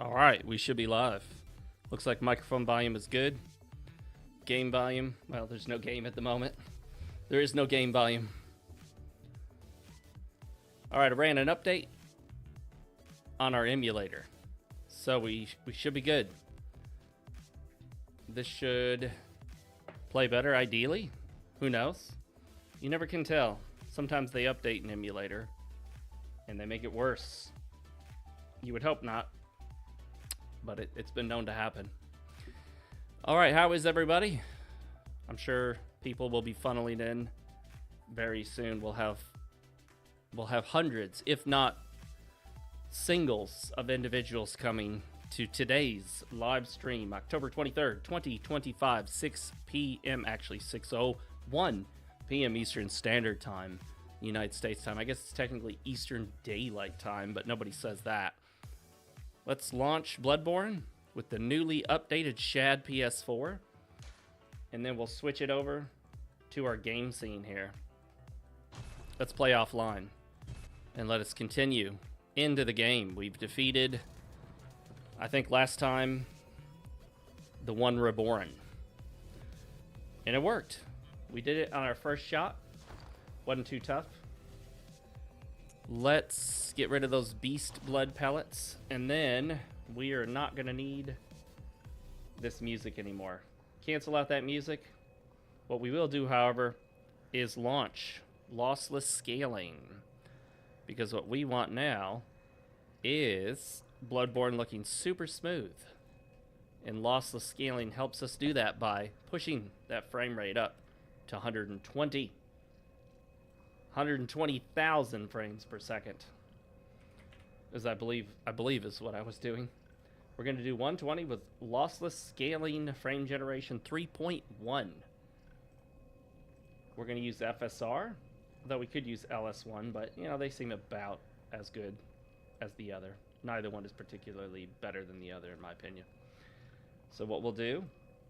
All right, we should be live. Looks like microphone volume is good. Game volume, well, there's no game at the moment. There is no game volume. All right, I ran an update on our emulator. So we should be good. This should play better, ideally. Who knows? You never can tell. Sometimes they update an emulator and they make it worse. You would hope not, but it's been known to happen. All right, how is everybody? I'm sure people will be funneling in very soon. We'll have hundreds, if not singles, of individuals coming to today's live stream, October 23rd, 2025, 6 p.m. Actually, 6:01 p.m. Eastern Standard Time, United States time. I guess it's technically Eastern Daylight Time, but nobody says that. Let's launch Bloodborne with the newly updated Shad PS4, and then we'll switch it over to our game scene here. Let's play offline, and let us continue into the game. We've defeated, I think last time, the one Reborn, and it worked. We did it on our first shot. Wasn't too tough. Let's get rid of those beast blood pellets, and then we are not going to need this music anymore. Cancel out that music. What we will do, however, is launch lossless scaling, because what we want now is Bloodborne looking super smooth, and lossless scaling helps us do that by pushing that frame rate up to 120,000 frames per second, as I believe is what I was doing. We're going to do 120 with lossless scaling frame generation 3.1. We're going to use FSR, though we could use LS1, but you know, they seem about as good as the other. Neither one is particularly better than the other, in my opinion. So what we'll do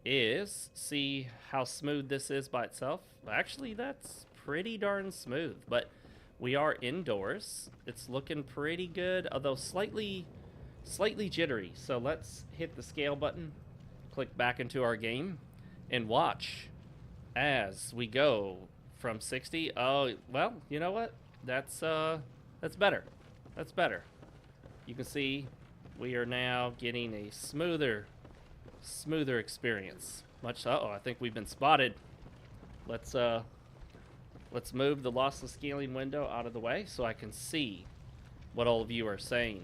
is see how smooth this is by itself. Actually, that's pretty darn smooth, but we are indoors. It's looking pretty good, although slightly jittery. So let's hit the scale button, click back into our game, and watch as we go from 60. Oh, well, you know what? That's better. That's better. You can see we are now getting a smoother experience. I think we've been spotted. Let's move the lossless scaling window out of the way so I can see what all of you are saying.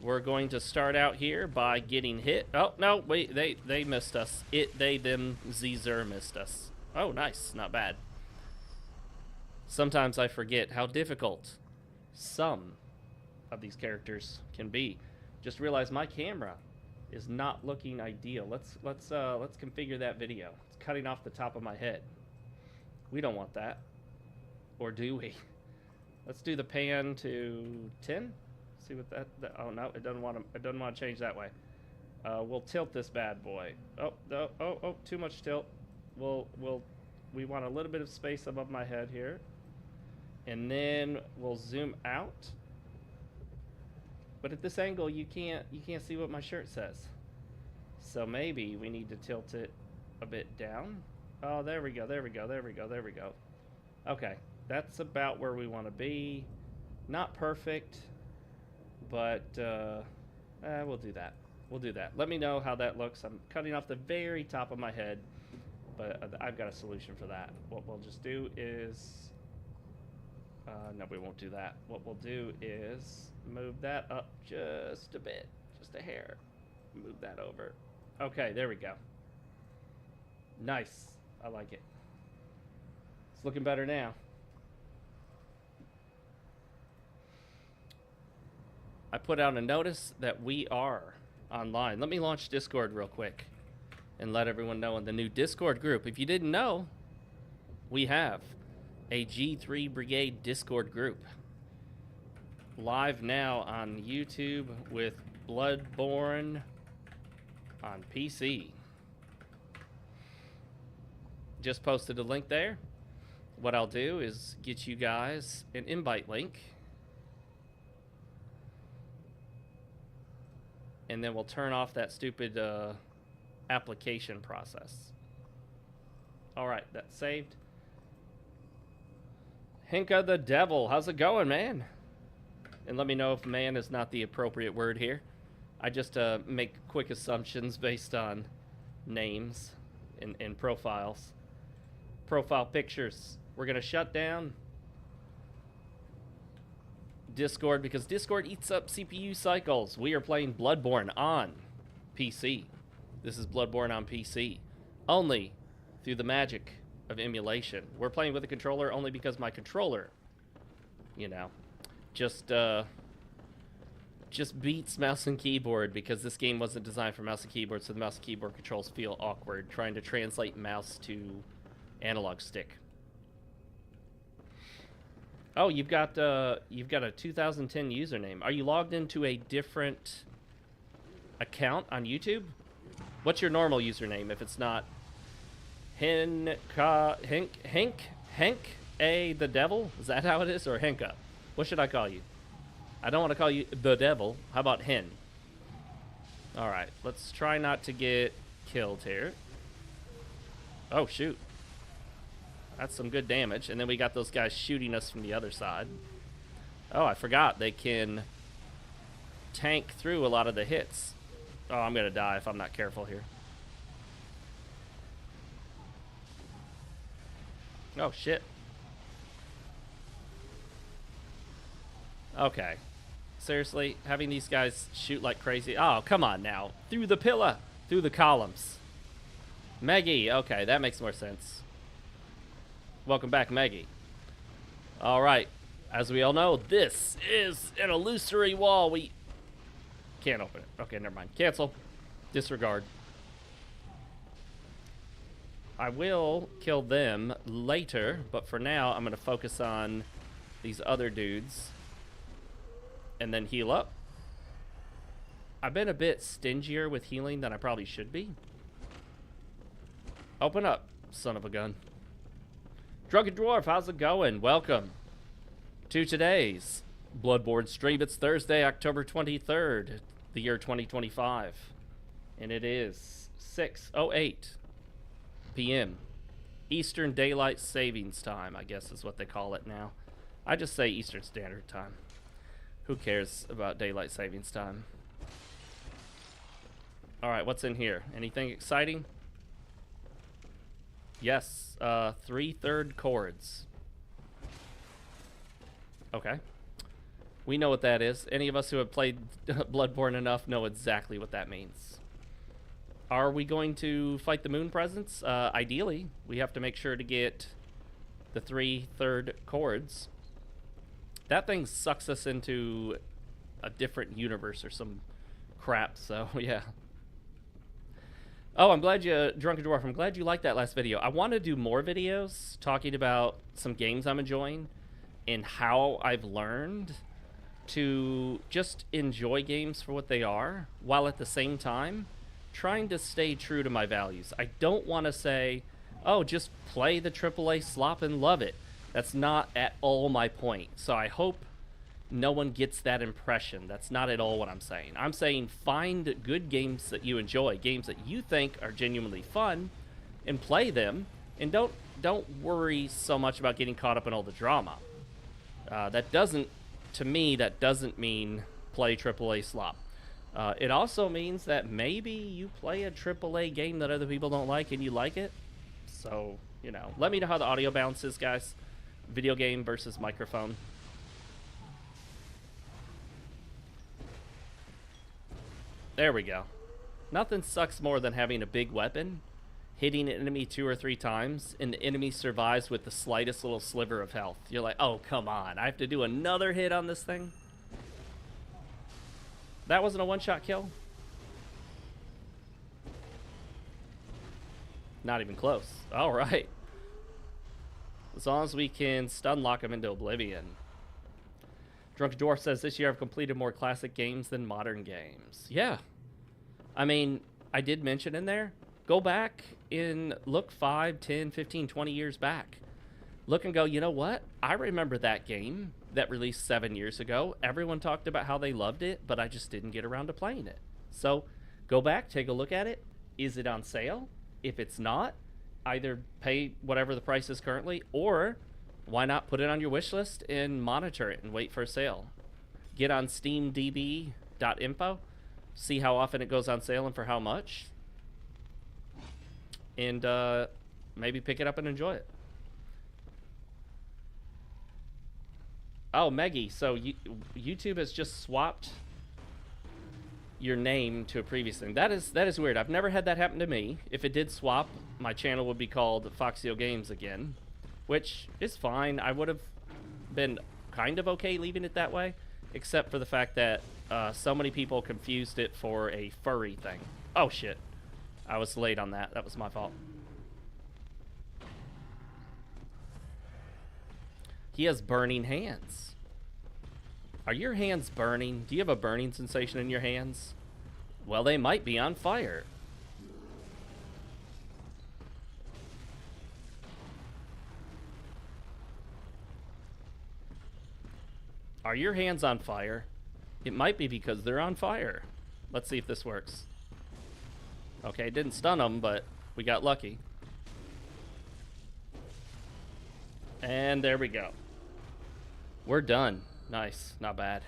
We're going to start out here by getting hit. Oh, no, wait, they missed us. Them, Zer missed us. Oh, nice, not bad. Sometimes I forget how difficult some of these characters can be. Just realized my camera is not looking ideal. Let's configure that video. It's cutting off the top of my head. We don't want that, or do we? Let's do the pan to 10. See what that oh no, it doesn't want to change that way. We'll tilt this bad boy. Oh, too much tilt. We want a little bit of space above my head here, and then we'll zoom out. But at this angle, you can't see what my shirt says. So maybe we need to tilt it a bit down. Oh, there we go. Okay, that's about where we want to be. Not perfect, but we'll do that. Let me know how that looks. I'm cutting off the very top of my head, but I've got a solution for that. What we'll just do is... no, we won't do that. What we'll do is move that up just a bit, just a hair. Move that over. Okay, there we go. Nice. I like it. It's looking better now. I put out a notice that we are online. Let me launch Discord real quick and let everyone know in the new Discord group. If you didn't know, we have a G3 Brigade Discord group live now on YouTube with Bloodborne on PC. Just posted a link there. What I'll do is get you guys an invite link and then we'll turn off that stupid application process. All right, that's saved. Hinka the Devil, how's it going, man? And let me know if man is not the appropriate word here. I just make quick assumptions based on names and profiles. Profile pictures. We're going to shut down Discord because Discord eats up CPU cycles. We are playing Bloodborne on PC. This is Bloodborne on PC. Only through the magic of emulation. We're playing with a controller only because my controller, you know, just beats mouse and keyboard because this game wasn't designed for mouse and keyboard, so the mouse and keyboard controls feel awkward trying to translate mouse to analog stick. Oh, you've got a 2010 username. Are you logged into a different account on YouTube? What's your normal username if it's not Hank A the Devil? Is that how it is, or Henka? What should I call you? I don't want to call you the Devil. How about Hen? All right, let's try not to get killed here. Oh shoot, that's some good damage. And then we got those guys shooting us from the other side. Oh, I forgot they can tank through a lot of the hits. Oh, I'm gonna die if I'm not careful here. Oh shit. Okay. Seriously, having these guys shoot like crazy. Oh, come on now. Through the pillar. Through the columns. Maggie. Okay, that makes more sense. Welcome back, Maggie. All right. As we all know, this is an illusory wall. We can't open it. Okay, never mind. Cancel. Disregard. I will kill them later, but for now, I'm going to focus on these other dudes and then heal up. I've been a bit stingier with healing than I probably should be. Open up, son of a gun. Drunken Dwarf, how's it going? Welcome to today's Bloodborne stream. It's Thursday, October 23rd, the year 2025. And it is 6:08 p.m. Eastern Daylight Savings Time, I guess is what they call it now. I just say Eastern Standard Time. Who cares about Daylight Savings Time? Alright, what's in here? Anything exciting? Yes, 3/3 chords. Okay. We know what that is. Any of us who have played Bloodborne enough know exactly what that means. Are we going to fight the moon presence? Ideally, we have to make sure to get the 3/3 chords. That thing sucks us into a different universe or some crap, so yeah. Oh, I'm glad you, Drunken Dwarf, I'm glad you liked that last video. I want to do more videos talking about some games I'm enjoying and how I've learned to just enjoy games for what they are, while at the same time trying to stay true to my values. I don't want to say, oh, just play the AAA slop and love it. That's not at all my point. So I hope no one gets that impression. That's not at all what I'm saying. I'm saying find good games that you enjoy, games that you think are genuinely fun, and play them. And don't worry so much about getting caught up in all the drama. To me, that doesn't mean play AAA slop. It also means that maybe you play a AAA game that other people don't like and you like it. So, you know, let me know how the audio bounces, guys. Video game versus microphone. There we go. Nothing sucks more than having a big weapon, hitting an enemy 2 or 3 times, and the enemy survives with the slightest little sliver of health. You're like, oh, come on. I have to do another hit on this thing? That wasn't a one-shot kill? Not even close. All right. As long as we can stun lock him into oblivion. Drunken Dwarf says, this year I've completed more classic games than modern games. Yeah. I mean, I did mention in there, go back and look 5, 10, 15, 20 years back. Look and go, you know what? I remember that game that released 7 years ago. Everyone talked about how they loved it, but I just didn't get around to playing it. So go back, take a look at it. Is it on sale? If it's not, either pay whatever the price is currently, or why not put it on your wish list and monitor it and wait for a sale. Get on steamdb.info, see how often it goes on sale and for how much, and maybe pick it up and enjoy it. Oh, Meggie, so YouTube has just swapped your name to a previous thing. That is weird. I've never had that happen to me. If it did swap, my channel would be called Foxio Games again, which is fine. I would have been kind of okay leaving it that way, except for the fact that so many people confused it for a furry thing. Oh shit, I was late on that. That was my fault. He has burning hands. Are your hands burning? Do you have a burning sensation in your hands? Well, they might be on fire. Are your hands on fire? It might be because they're on fire. Let's see if this works. Okay, it didn't stun them, but we got lucky. And there we go. We're done. Nice, not bad.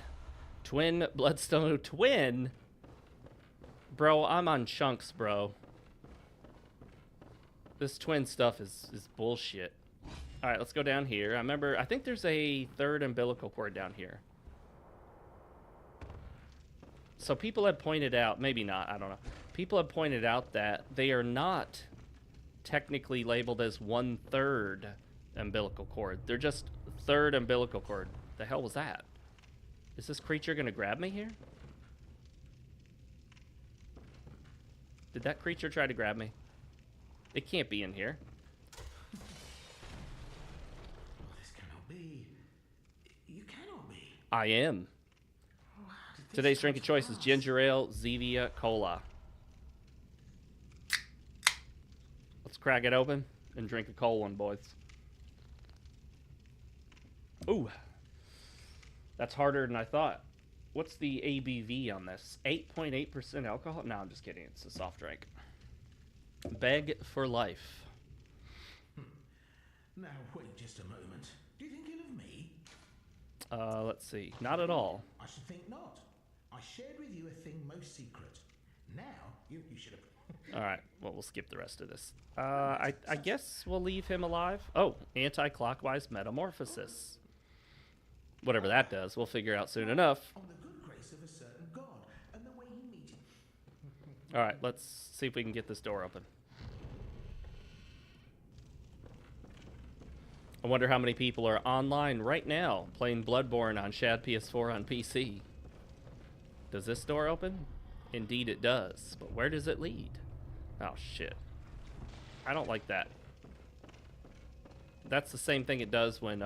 Twin Bloodstone twin? Bro, I'm on chunks, bro. This twin stuff is bullshit. Alright, let's go down here. I think there's a third umbilical cord down here. So people have pointed out, maybe not, I don't know. People have pointed out that they are not technically labeled as 1/3 umbilical cord. They're just third umbilical cord. The hell was that? Is this creature gonna grab me here? Did that creature try to grab me? It can't be in here. This cannot be. You cannot be. I am. Today's drink of choice is ginger ale, Zevia Cola. Let's crack it open and drink a cold one, boys. Ooh. That's harder than I thought. What's the ABV on this? 8.8% alcohol? No, I'm just kidding. It's a soft drink. Beg for life. Now, wait just a moment. Do you think ill of me? Let's see. Not at all. I should think not. I shared with you a thing most secret. Now, you should have... Alright, well, we'll skip the rest of this. I guess we'll leave him alive. Oh, anti-clockwise metamorphosis. Whatever that does, we'll figure out soon enough. On the good grace of a certain god and the way he meets. Alright, let's see if we can get this door open. I wonder how many people are online right now playing Bloodborne on Shad PS4 on PC. Does this door open? Indeed it does. But where does it lead? Oh, shit. I don't like that. That's the same thing it does when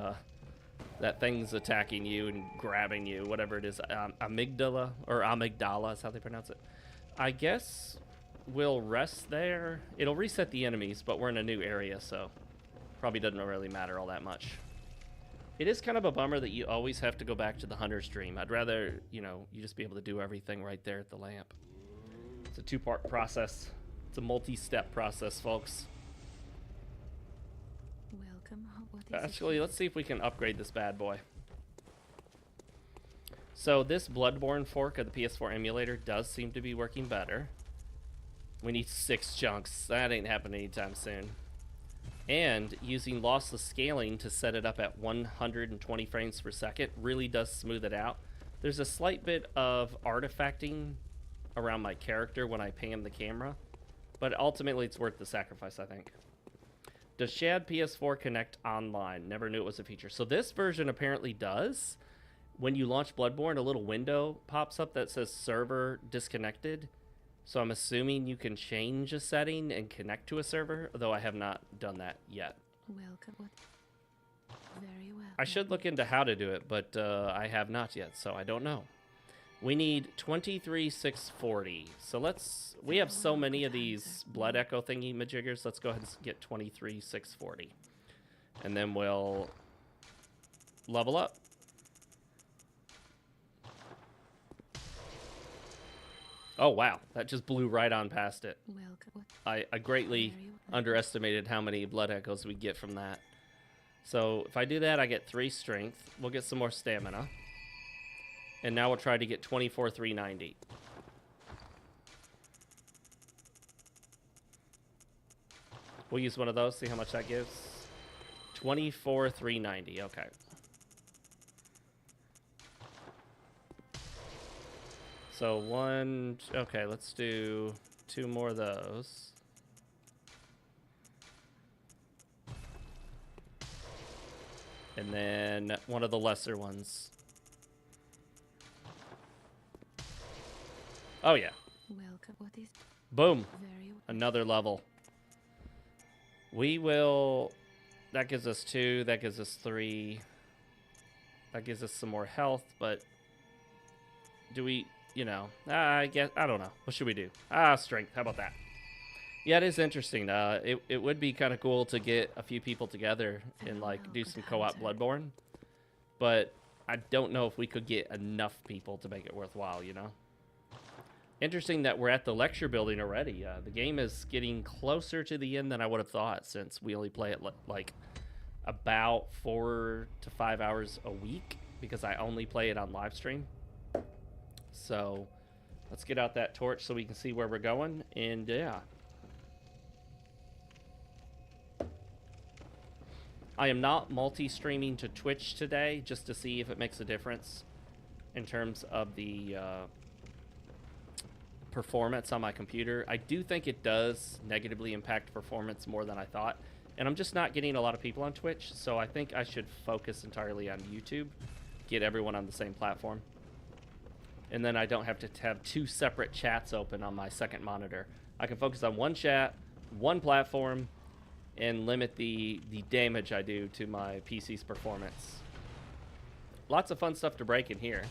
that thing's attacking you and grabbing you, whatever it is. Amygdala, or amygdala is how they pronounce it. I guess we'll rest there. It'll reset the enemies, but we're in a new area, so probably doesn't really matter all that much. It is kind of a bummer that you always have to go back to the hunter's dream. I'd rather, you know, you just be able to do everything right there at the lamp. It's a two-part process. It's a multi-step process, folks. Welcome. Actually, let's see if we can upgrade this bad boy. So this Bloodborne fork of the PS4 emulator does seem to be working better. We need 6 chunks. That ain't happening anytime soon. And using lossless scaling to set it up at 120 frames per second really does smooth it out. There's a slight bit of artifacting around my character when I pan the camera, but ultimately it's worth the sacrifice, I think. Does Shad PS4 connect online? Never knew it was a feature. So this version apparently does. When you launch Bloodborne, a little window pops up that says server disconnected. So I'm assuming you can change a setting and connect to a server, though I have not done that yet. Welcome. Very well. I should look into how to do it, but I have not yet, so I don't know. We need 23,640. So we have so many of these blood echo thingy majiggers. Let's go ahead and get 23,640. And then we'll level up. Oh, wow. That just blew right on past it. Welcome. I greatly Very well. underestimated how many blood echoes we get from that. So if I do that, I get 3 strength. We'll get some more stamina. And now we'll try to get 24,390. We'll use one of those, see how much that gives. 24,390, okay. So one, okay, let's do 2 more of those. And then one of the lesser ones. Oh yeah. Welcome. What is Boom. very well. Another level. We will... That gives us 2. That gives us 3. That gives us some more health, but... Do we... You know... I guess... I don't know. What should we do? Strength. How about that? Yeah, it is interesting. It would be kind of cool to get a few people together and, like, do some co-op Bloodborne. But I don't know if we could get enough people to make it worthwhile, you know? Interesting that we're at the lecture building already. The game is getting closer to the end than I would have thought, since we only play it like about 4 to 5 hours a week, because I only play it on live stream. So let's get out that torch so we can see where we're going. And yeah, I am not multi-streaming to Twitch today, just to see if it makes a difference in terms of the performance on my computer. I do think it does negatively impact performance more than I thought, and I'm just not getting a lot of people on Twitch, so I think I should focus entirely on YouTube, get everyone on the same platform, and then I don't have to have 2 separate chats open on my second monitor. I can focus on one chat, one platform, and limit the damage I do to my PC's performance. Lots of fun stuff to break in here.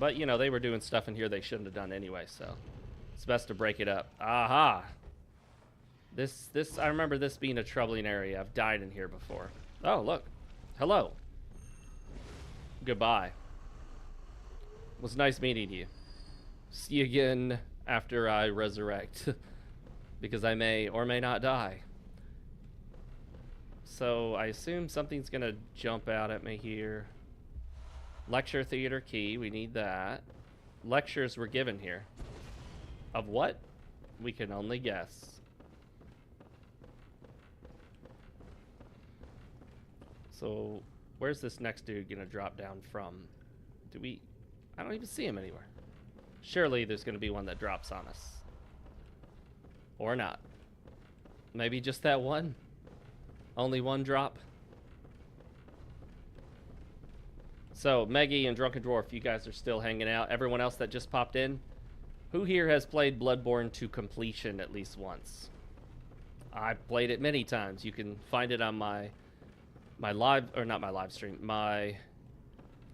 But, you know, they were doing stuff in here they shouldn't have done anyway, so it's best to break it up. Aha! This, I remember this being a troubling area. I've died in here before. Oh, look. Hello. Goodbye. It was nice meeting you. See you again after I resurrect. Because I may or may not die. So, I assume something's gonna jump out at me here. Lecture theater key, we need that. Lectures were given here. Of what? We can only guess. So, where's this next dude gonna drop down from? Do we... I don't even see him anywhere. Surely there's gonna be one that drops on us. Or not. Maybe just that one? Only one drop? So, Meggie and Drunken Dwarf, you guys are still hanging out. Everyone else that just popped in, who here has played Bloodborne to completion at least once? I've played it many times. You can find it on my live, or not my live stream, my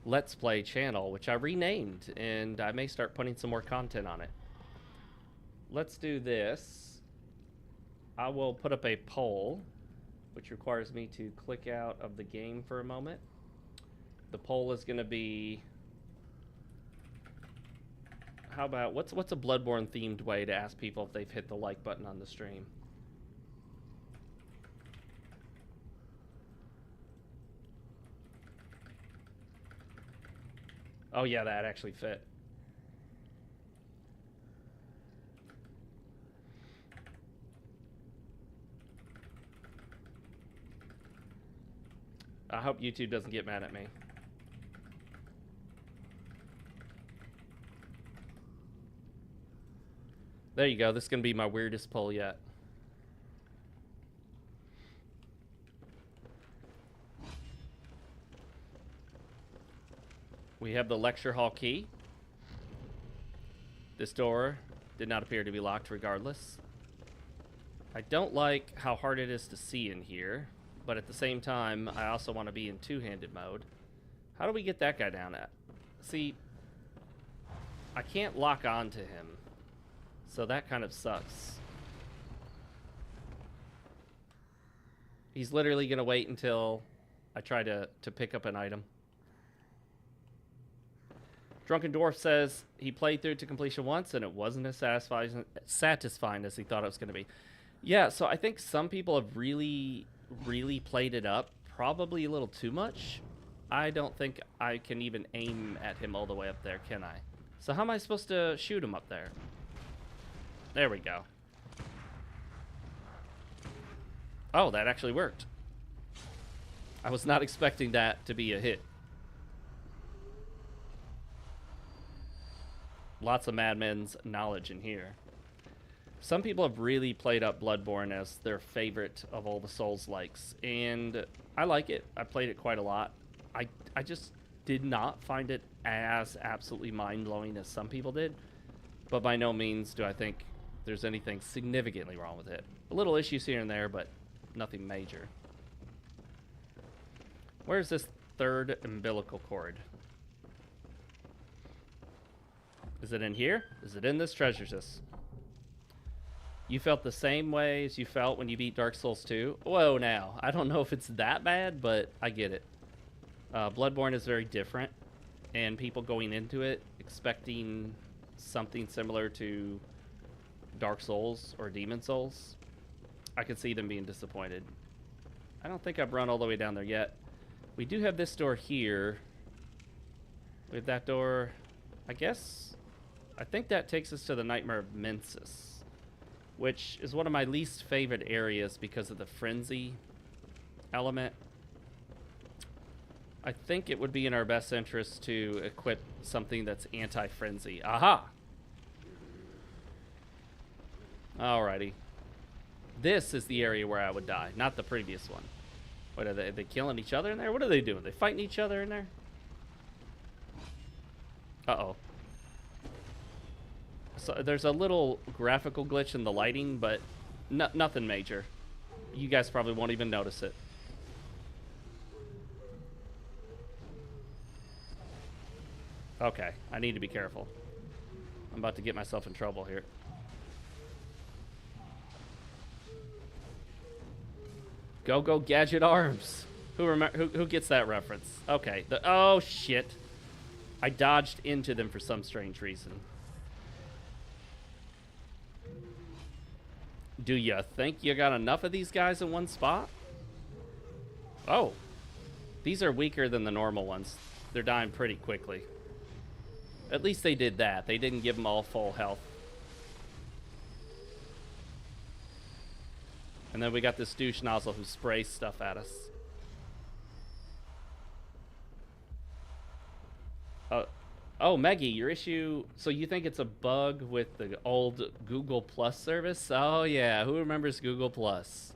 Let's Play channel, which I renamed, and I may start putting some more content on it. Let's do this. I will put up a poll, which requires me to click out of the game for a moment. The poll is going to be, how about, what's a Bloodborne themed way to ask people if they've hit the like button on the stream? Oh yeah, that actually fit. I hope YouTube doesn't get mad at me. There you go. This is going to be my weirdest poll yet. We have the lecture hall key. This door did not appear to be locked regardless. I don't like how hard it is to see in here, but at the same time, I also want to be in two-handed mode. How do we get that guy down at? See, I can't lock on to him. So that kind of sucks. He's literally going to wait until I try to pick up an item. Drunken Dwarf says he played through it to completion once and it wasn't as satisfying as he thought it was going to be. Yeah, so I think some people have really played it up, probably a little too much. I don't think I can even aim at him all the way up there, can I? So how am I supposed to shoot him up there? There we go. Oh, that actually worked. I was not expecting that to be a hit. Lots of Madmen's knowledge in here. Some people have really played up Bloodborne as their favorite of all the Souls-likes, and I like it. I played it quite a lot. I just did not find it as absolutely mind-blowing as some people did, but by no means do I think there's anything significantly wrong with it. A little issues here and there, but nothing major. Where's this third umbilical cord? Is it in here? Is it in this treasure chest? You felt the same way as you felt when you beat Dark Souls 2? Whoa, now. I don't know if it's that bad, but I get it. Bloodborne is very different, and people going into it expecting something similar to Dark Souls or Demon Souls, I could see them being disappointed. I don't think I've run all the way down there yet. We do have this door here. We have that door, I think that takes us to the Nightmare of Mensis, which is one of my least favorite areas because of the frenzy element. I think it would be in our best interest to equip something that's anti-frenzy. Aha! Alrighty. This is the area where I would die, not the previous one. What, are they killing each other in there? What are they doing? Are they fighting each other in there? Uh-oh. So there's a little graphical glitch in the lighting, but nothing major. You guys probably won't even notice it. Okay, I need to be careful. I'm about to get myself in trouble here. Go gadget arms. Who gets that reference? Okay. Oh shit. I dodged into them for some strange reason. Do you think you got enough of these guys in one spot? Oh. These are weaker than the normal ones. They're dying pretty quickly. At least they did that. They didn't give them all full health. And then we got this douche nozzle who sprays stuff at us. Oh, Maggie, your issue... So you think it's a bug with the old Google Plus service? Oh, yeah. Who remembers Google Plus?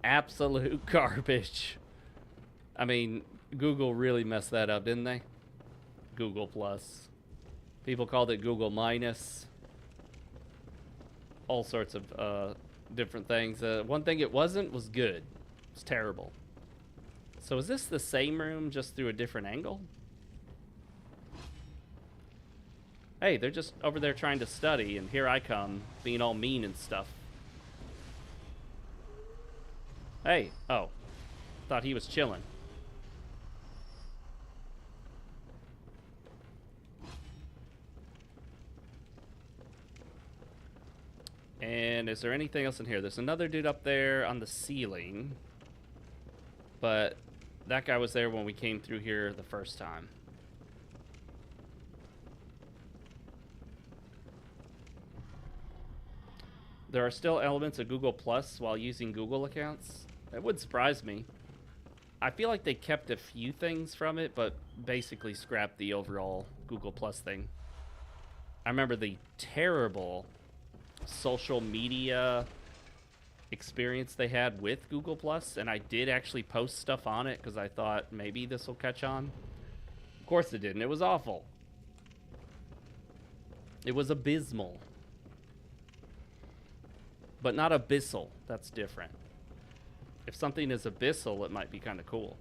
Absolute garbage. I mean, Google really messed that up, didn't they? Google Plus. People called it Google Minus. All sorts of different things. One thing it wasn't was good. It's terrible. So is this the same room just through a different angle? Hey, they're just over there trying to study, and here I come, being all mean and stuff. Hey, oh. Thought he was chilling. And is there anything else in here? There's another dude up there on the ceiling. But that guy was there when we came through here the first time. There are still elements of Google Plus while using Google accounts. That would surprise me. I feel like they kept a few things from it, but basically scrapped the overall Google Plus thing. I remember the terrible social media experience they had with Google Plus, and I did actually post stuff on it because I thought maybe this will catch on. Of course it didn't. It was awful. It was abysmal. But not abyssal. That's different. If something is abyssal, it might be kind of cool.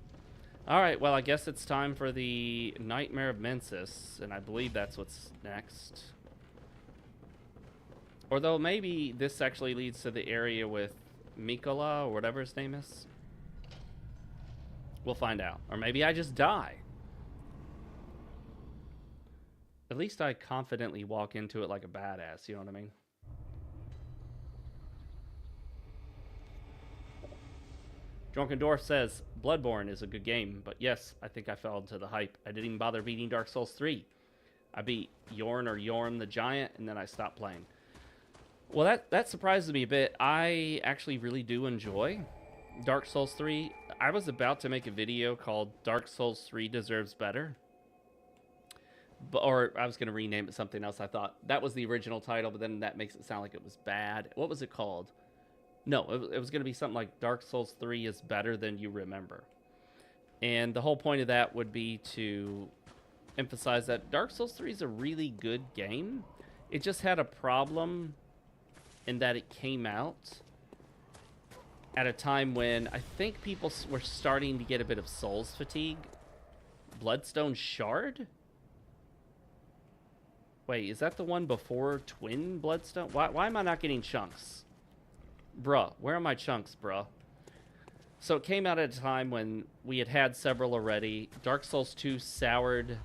Alright, well, I guess it's time for the Nightmare of Mensis, and I believe that's what's next. Or though maybe this actually leads to the area with Mikola, or whatever his name is. We'll find out. Or maybe I just die. At least I confidently walk into it like a badass, you know what I mean? Drunken Dwarf says, Bloodborne is a good game, but yes, I think I fell into the hype. I didn't even bother beating Dark Souls 3. I beat Yorn the Giant, and then I stopped playing. Well, that surprises me a bit. I actually really do enjoy Dark Souls 3. I was about to make a video called Dark Souls 3 Deserves Better. Or I was going to rename it something else. I thought that was the original title, but then that makes it sound like it was bad. What was it called? No, it was going to be something like Dark Souls 3 is better than you remember. And the whole point of that would be to emphasize that Dark Souls 3 is a really good game. It just had a problem in that it came out at a time when I think people were starting to get a bit of Souls fatigue. Bloodstone Shard? Wait, is that the one before Twin Bloodstone? Why am I not getting chunks? Bruh, where are my chunks, bruh? So it came out at a time when we had several already. Dark Souls 2 soured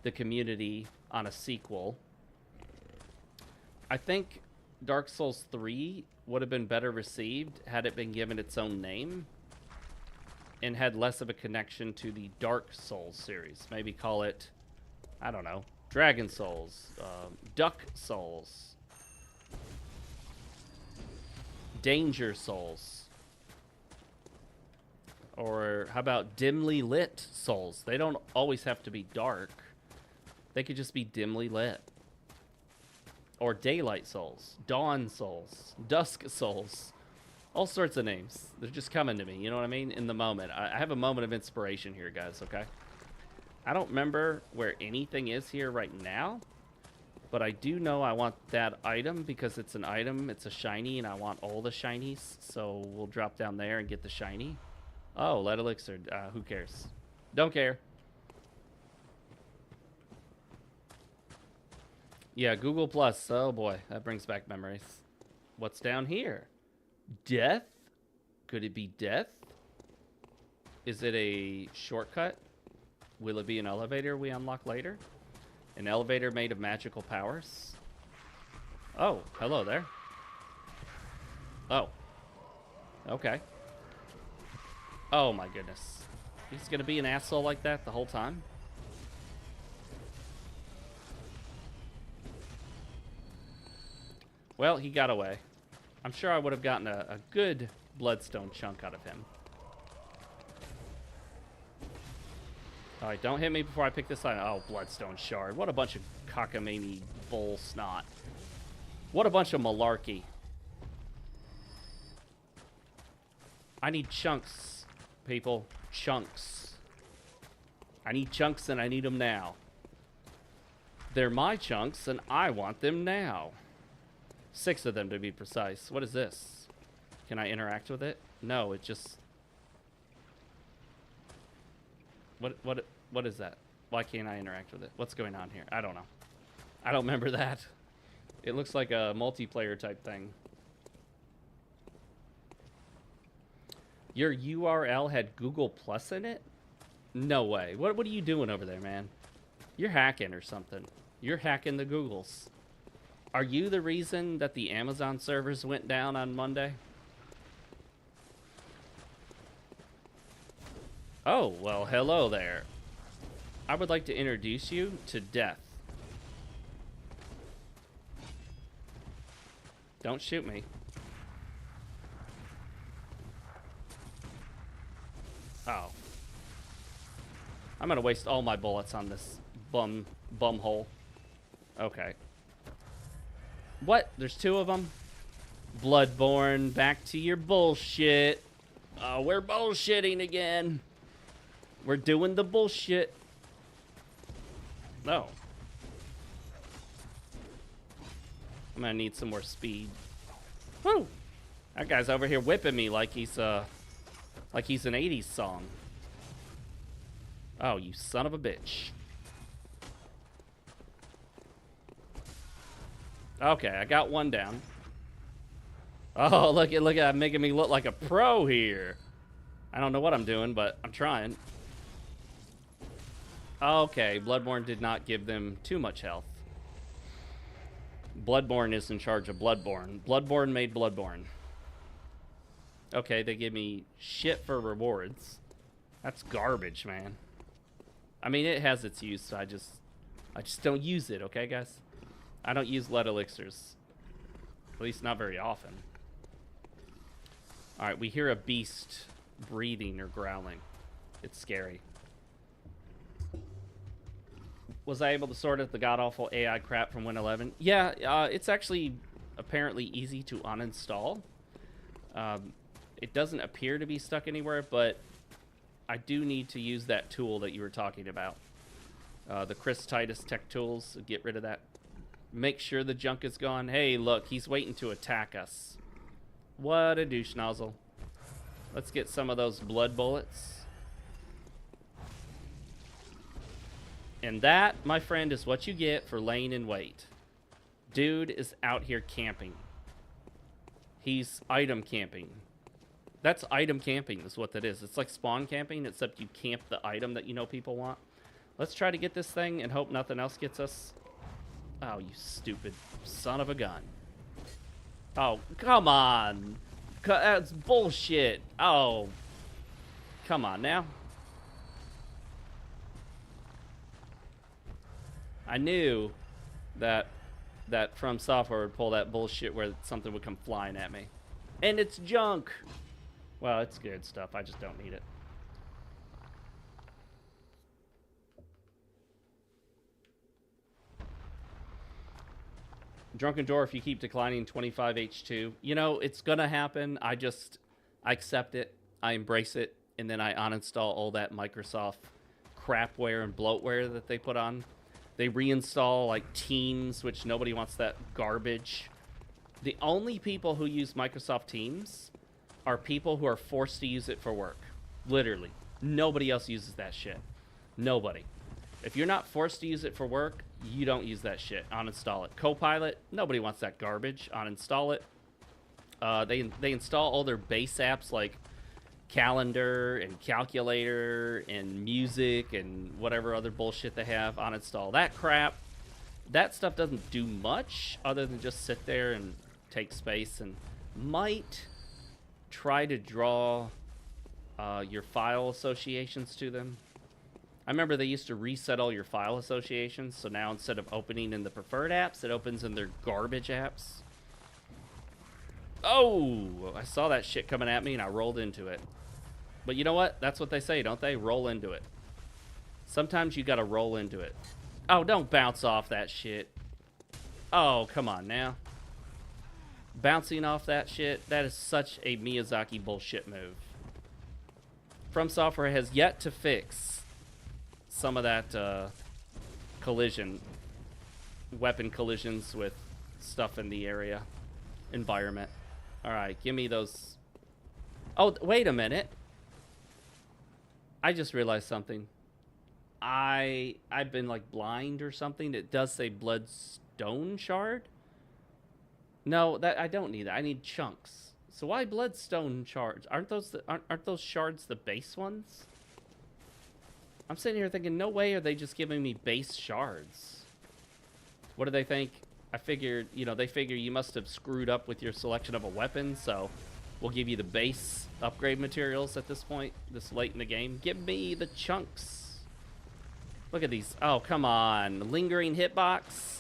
the community on a sequel. I think Dark Souls 3 would have been better received had it been given its own name and had less of a connection to the Dark Souls series. Maybe call it, I don't know, Dragon Souls, Duck Souls, Danger Souls. Or how about Dimly Lit Souls? They don't always have to be dark. They could just be dimly lit. Or Daylight Souls, Dawn Souls, Dusk Souls. All sorts of names. They're just coming to me, you know what I mean? In the moment. I have a moment of inspiration here, guys, okay? I don't remember where anything is here right now. But I do know I want that item because it's an item. It's a shiny, and I want all the shinies. So we'll drop down there and get the shiny. Oh, lead elixir. Who cares? Don't care. Yeah, Google Plus. Oh boy, that brings back memories. What's down here? Death? Could it be death? Is it a shortcut? Will it be an elevator we unlock later? An elevator made of magical powers? Oh, hello there. Oh. Okay. Oh my goodness. He's gonna be an asshole like that the whole time? Well, he got away. I'm sure I would have gotten a good bloodstone chunk out of him. Alright, don't hit me before I pick this item. Oh, Bloodstone Shard. What a bunch of cockamamie bull snot. What a bunch of malarkey. I need chunks, people. Chunks. I need chunks and I need them now. They're my chunks and I want them now. 6 of them to be precise. What is this? Can I interact with it? No, it just... What is that? Why can't I interact with it? What's going on here? I don't know. I don't remember that. It looks like a multiplayer type thing. Your URL had Google Plus in it? No way. What are you doing over there, man? You're hacking or something. You're hacking the Googles. Are you the reason that the Amazon servers went down on Monday? Oh, well, hello there. I would like to introduce you to death. Don't shoot me. Oh. I'm gonna waste all my bullets on this bum hole. Okay. What? There's 2 of them? Bloodborne, back to your bullshit. Oh, we're bullshitting again. We're doing the bullshit. No. I'm gonna need some more speed. Woo! That guy's over here whipping me like he's an 80s song. Oh, you son of a bitch. Okay, I got one down. Oh, look at making me look like a pro here. I don't know what I'm doing, but I'm trying. Okay, Bloodborne did not give them too much health. Bloodborne is in charge of Bloodborne. Bloodborne made Bloodborne. Okay, they give me shit for rewards. That's garbage, man. I mean, it has its use. I just don't use it, okay, guys? I don't use lead elixirs. At least not very often. Alright, we hear a beast breathing or growling. It's scary. Was I able to sort out the god-awful AI crap from Win 11? Yeah, it's actually apparently easy to uninstall. It doesn't appear to be stuck anywhere, but I do need to use that tool that you were talking about. The Chris Titus Tech Tools. Get rid of that. Make sure the junk is gone. Hey, look, he's waiting to attack us. What a douche nozzle. Let's get some of those blood bullets. And that, my friend, is what you get for laying in wait. Dude is out here camping. He's item camping. That's item camping is what that is. It's like spawn camping, except you camp the item that you know people want. Let's try to get this thing and hope nothing else gets us. Oh, you stupid son of a gun. Oh, come on. That's bullshit. Oh. Come on now. I knew that From Software would pull that bullshit where something would come flying at me. And it's junk. Well, it's good stuff. I just don't need it. Drunken Dwarf, you keep declining 25H2. You know, it's going to happen. I accept it. I embrace it. And then I uninstall all that Microsoft crapware and bloatware that they put on. They reinstall, like, Teams, which nobody wants that garbage. The only people who use Microsoft Teams are people who are forced to use it for work. Literally. Nobody else uses that shit. Nobody. If you're not forced to use it for work, you don't use that shit. Uninstall it. Copilot, nobody wants that garbage. Uninstall it. They install all their base apps like calendar and calculator and music and whatever other bullshit they have. Uninstall that crap. That stuff doesn't do much other than just sit there and take space, and might try to draw your file associations to them. I remember they used to reset all your file associations, so now instead of opening in the preferred apps, it opens in their garbage apps. Oh, I saw that shit coming at me and I rolled into it. But you know what? That's what they say, don't they? Roll into it. Sometimes you gotta roll into it. Oh, don't bounce off that shit. Oh, come on now. Bouncing off that shit, that is such a Miyazaki bullshit move. From Software has yet to fix some of that collision, weapon collisions with stuff in the area, environment. All right, give me those. Oh, wait a minute. I just realized something. I've been like blind or something. It does say bloodstone shard. No, that I don't need that. I need chunks. So why bloodstone shards? Aren't those shards the base ones? I'm sitting here thinking, no way are they just giving me base shards. What do they think? I figured, you know, they figure you must have screwed up with your selection of a weapon, so we'll give you the base upgrade materials at this point, this late in the game. Give me the chunks. Look at these. Oh, come on. Lingering hitbox.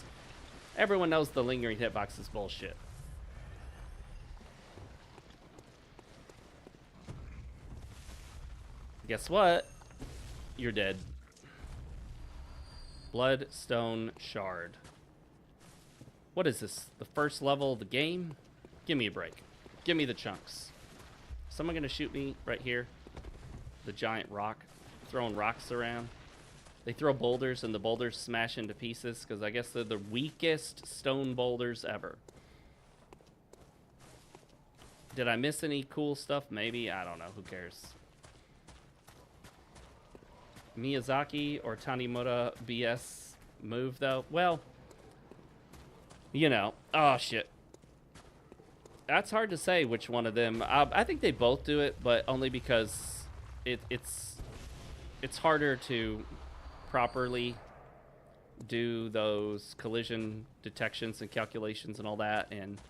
Everyone knows the lingering hitbox is bullshit. Guess what? You're dead. Bloodstone shard. What is this? The first level of the game? Give me a break. Give me the chunks. Someone gonna shoot me right here? The giant rock. Throwing rocks around. They throw boulders and the boulders smash into pieces because I guess they're the weakest stone boulders ever. Did I miss any cool stuff? Maybe. I don't know. Who cares? Miyazaki or Tanimura BS move, though? Well, you know. Oh, shit. That's hard to say which one of them. I think they both do it, but only because it's harder to properly do those collision detections and calculations and all that, and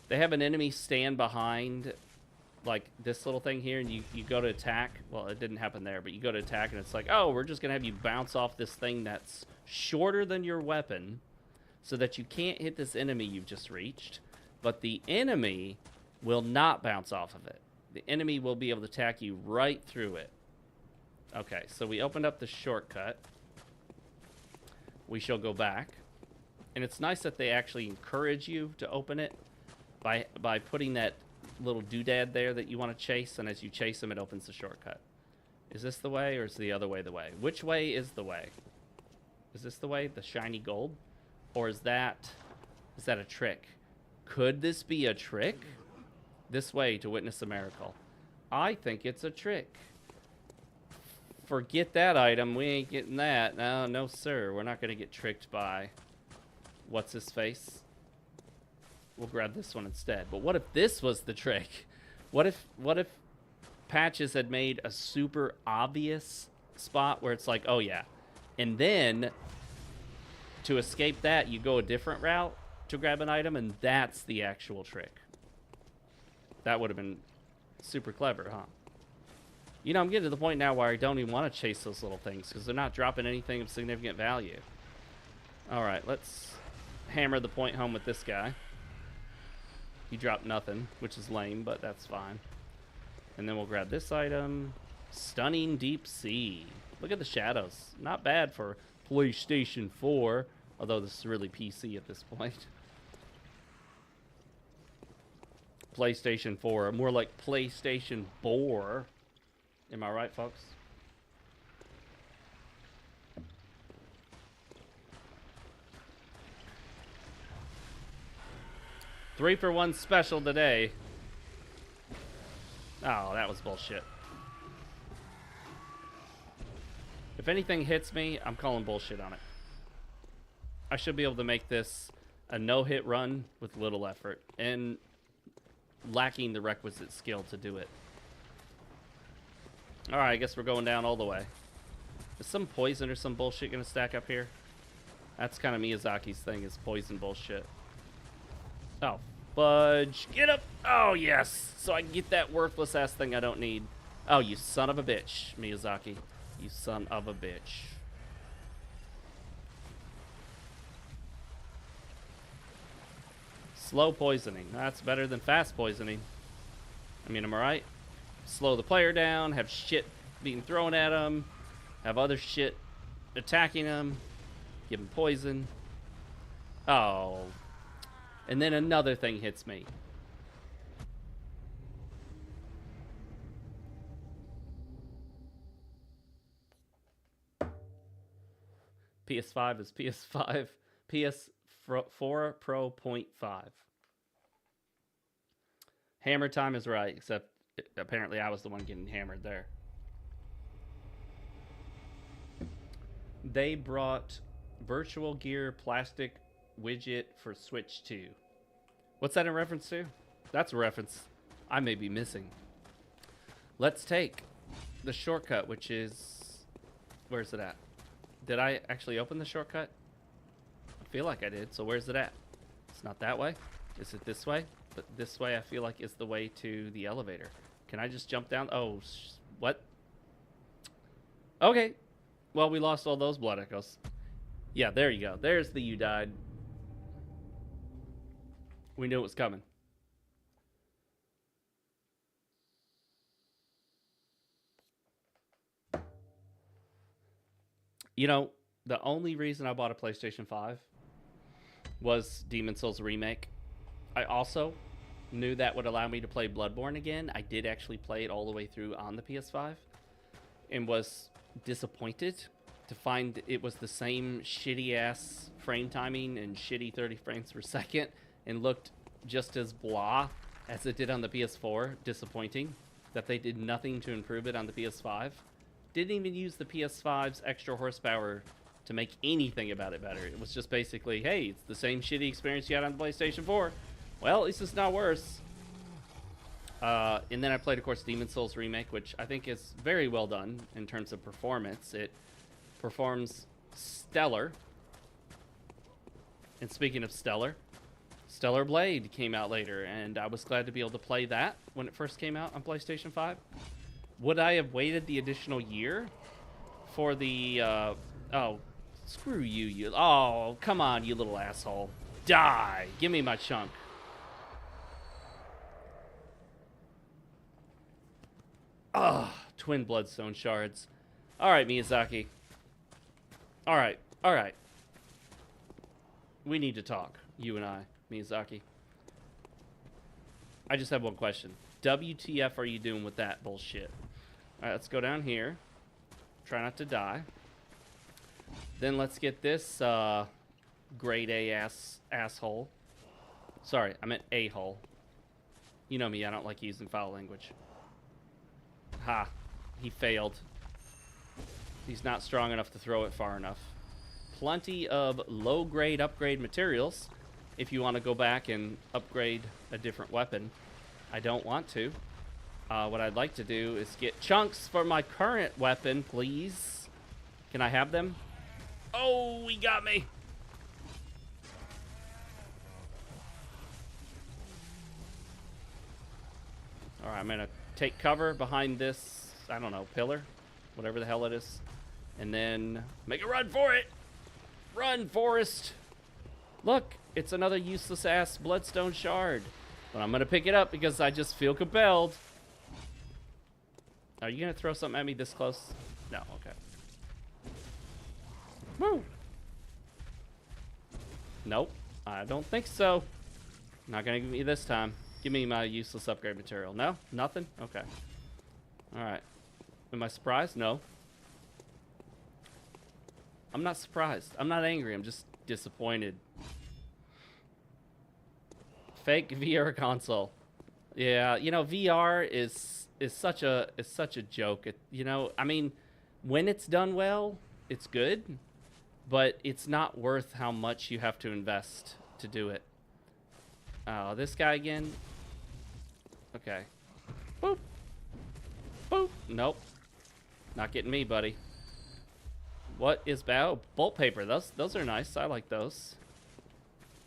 they have an enemy stand behind like this little thing here, and you go to attack. Well, it didn't happen there, but you go to attack and it's like, oh, we're just gonna have you bounce off this thing that's shorter than your weapon so that you can't hit this enemy you've just reached, but the enemy will not bounce off of it. The enemy will be able to attack you right through it. Okay, so we opened up the shortcut. We shall go back, and it's nice that they actually encourage you to open it by putting that little doodad there that you want to chase, and as you chase them, it opens the shortcut. Is this the way, or is the other way the way? Which way is the way? Is this the way, the shiny gold, or is that a trick? Could this be a trick? This way to witness a miracle. I think it's a trick. Forget that item. We ain't getting that. No, no, sir. We're not going to get tricked by what's his face. We'll grab this one instead. But what if this was the trick? What if Patches had made a super obvious spot where it's like, oh yeah, and then to escape that, you go a different route to grab an item, and that's the actual trick. That would have been super clever, huh? You know, I'm getting to the point now where I don't even want to chase those little things because they're not dropping anything of significant value. All right, let's hammer the point home with this guy. He dropped nothing, which is lame, but that's fine. And then we'll grab this item. Stunning Deep Sea. Look at the shadows. Not bad for PlayStation 4, although this is really PC at this point. PlayStation 4, more like PlayStation 4. Am I right, folks? Three for one special today. Oh, that was bullshit. If anything hits me, I'm calling bullshit on it. I should be able to make this a no-hit run with little effort and lacking the requisite skill to do it. Alright, I guess we're going down all the way. Is some poison or some bullshit gonna stack up here? That's kind of Miyazaki's thing, is poison bullshit. Oh, fudge. Get up! Oh, yes! So I can get that worthless-ass thing I don't need. Oh, you son of a bitch, Miyazaki. You son of a bitch. Slow poisoning. That's better than fast poisoning. I mean, am I right? Slow the player down, have shit being thrown at them, have other shit attacking them, give them poison. Oh. And then another thing hits me. PS5 is PS5. PS4 Pro 0.5. Hammer time is right, except apparently I was the one getting hammered there. They brought Virtual Gear plastic widget for Switch 2. What's that in reference to? That's a reference I may be missing. Let's take the shortcut, which is... Where's it at? Did I actually open the shortcut? I feel like I did, so where's it at? It's not that way. Is it this way? But this way I feel like is the way to the elevator. Can I just jump down? Oh, what? Okay. Well, we lost all those blood echoes. Yeah, there you go. There's the you died. We knew it was coming. You know, the only reason I bought a PlayStation 5 was Demon's Souls Remake. I also knew that would allow me to play Bloodborne again. I did actually play it all the way through on the PS5 and was disappointed to find it was the same shitty ass frame timing and shitty 30 frames per second and looked just as blah as it did on the PS4. Disappointing that they did nothing to improve it on the PS5. Didn't even use the PS5's extra horsepower to make anything about it better. It was just basically, hey, it's the same shitty experience you had on the PlayStation 4. Well, at least it's not worse. And then I played, of course, Demon's Souls Remake, which I think is very well done in terms of performance. It performs stellar. And speaking of stellar, Stellar Blade came out later, and I was glad to be able to play that when it first came out on PlayStation 5. Would I have waited the additional year for the, oh, screw you, oh, come on, you little asshole. Die! Give me my chunk. Ugh, twin bloodstone shards. Alright, Miyazaki. Alright. We need to talk, you and I, Miyazaki. I just have one question. WTF are you doing with that bullshit? Alright, let's go down here. Try not to die. Then let's get this grade A asshole. Sorry, I meant a-hole. You know me, I don't like using foul language. Ha. He failed. He's not strong enough to throw it far enough. Plenty of low-grade upgrade materials if you want to go back and upgrade a different weapon. I don't want to. What I'd like to do is get chunks for my current weapon, please. Can I have them? Oh, he got me. Alright, I'm going to take cover behind this, I don't know, pillar? Whatever the hell it is. And then make a run for it. Run, Forrest. Look, it's another useless-ass bloodstone shard. But I'm going to pick it up because I just feel compelled. Are you going to throw something at me this close? No, okay. Woo! Nope, I don't think so. Not going to give me this time. Give me my useless upgrade material. No? Nothing? Okay. Alright. Am I surprised? No. I'm not surprised. I'm not angry. I'm just disappointed. Fake VR console. Yeah, you know, VR is such a joke. You know, I mean, when it's done well, it's good, but it's not worth how much you have to invest to do it. Oh, this guy again. Okay. Boop. Boop. Nope. Not getting me, buddy. What is bad? Bolt paper. Those are nice. I like those.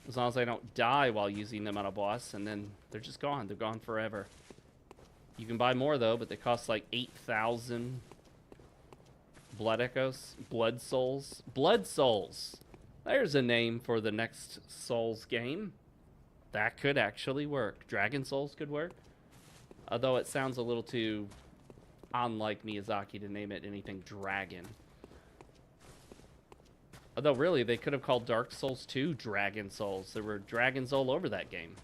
As long as I don't die while using them on a boss, and then they're just gone. They're gone forever. You can buy more, though, but they cost like 8,000 blood echoes. Blood souls. Blood souls. There's a name for the next Souls game. That could actually work. Dragon Souls could work. Although it sounds a little too unlike Miyazaki to name it anything dragon. Although, really, they could have called Dark Souls 2 Dragon Souls. There were dragons all over that game.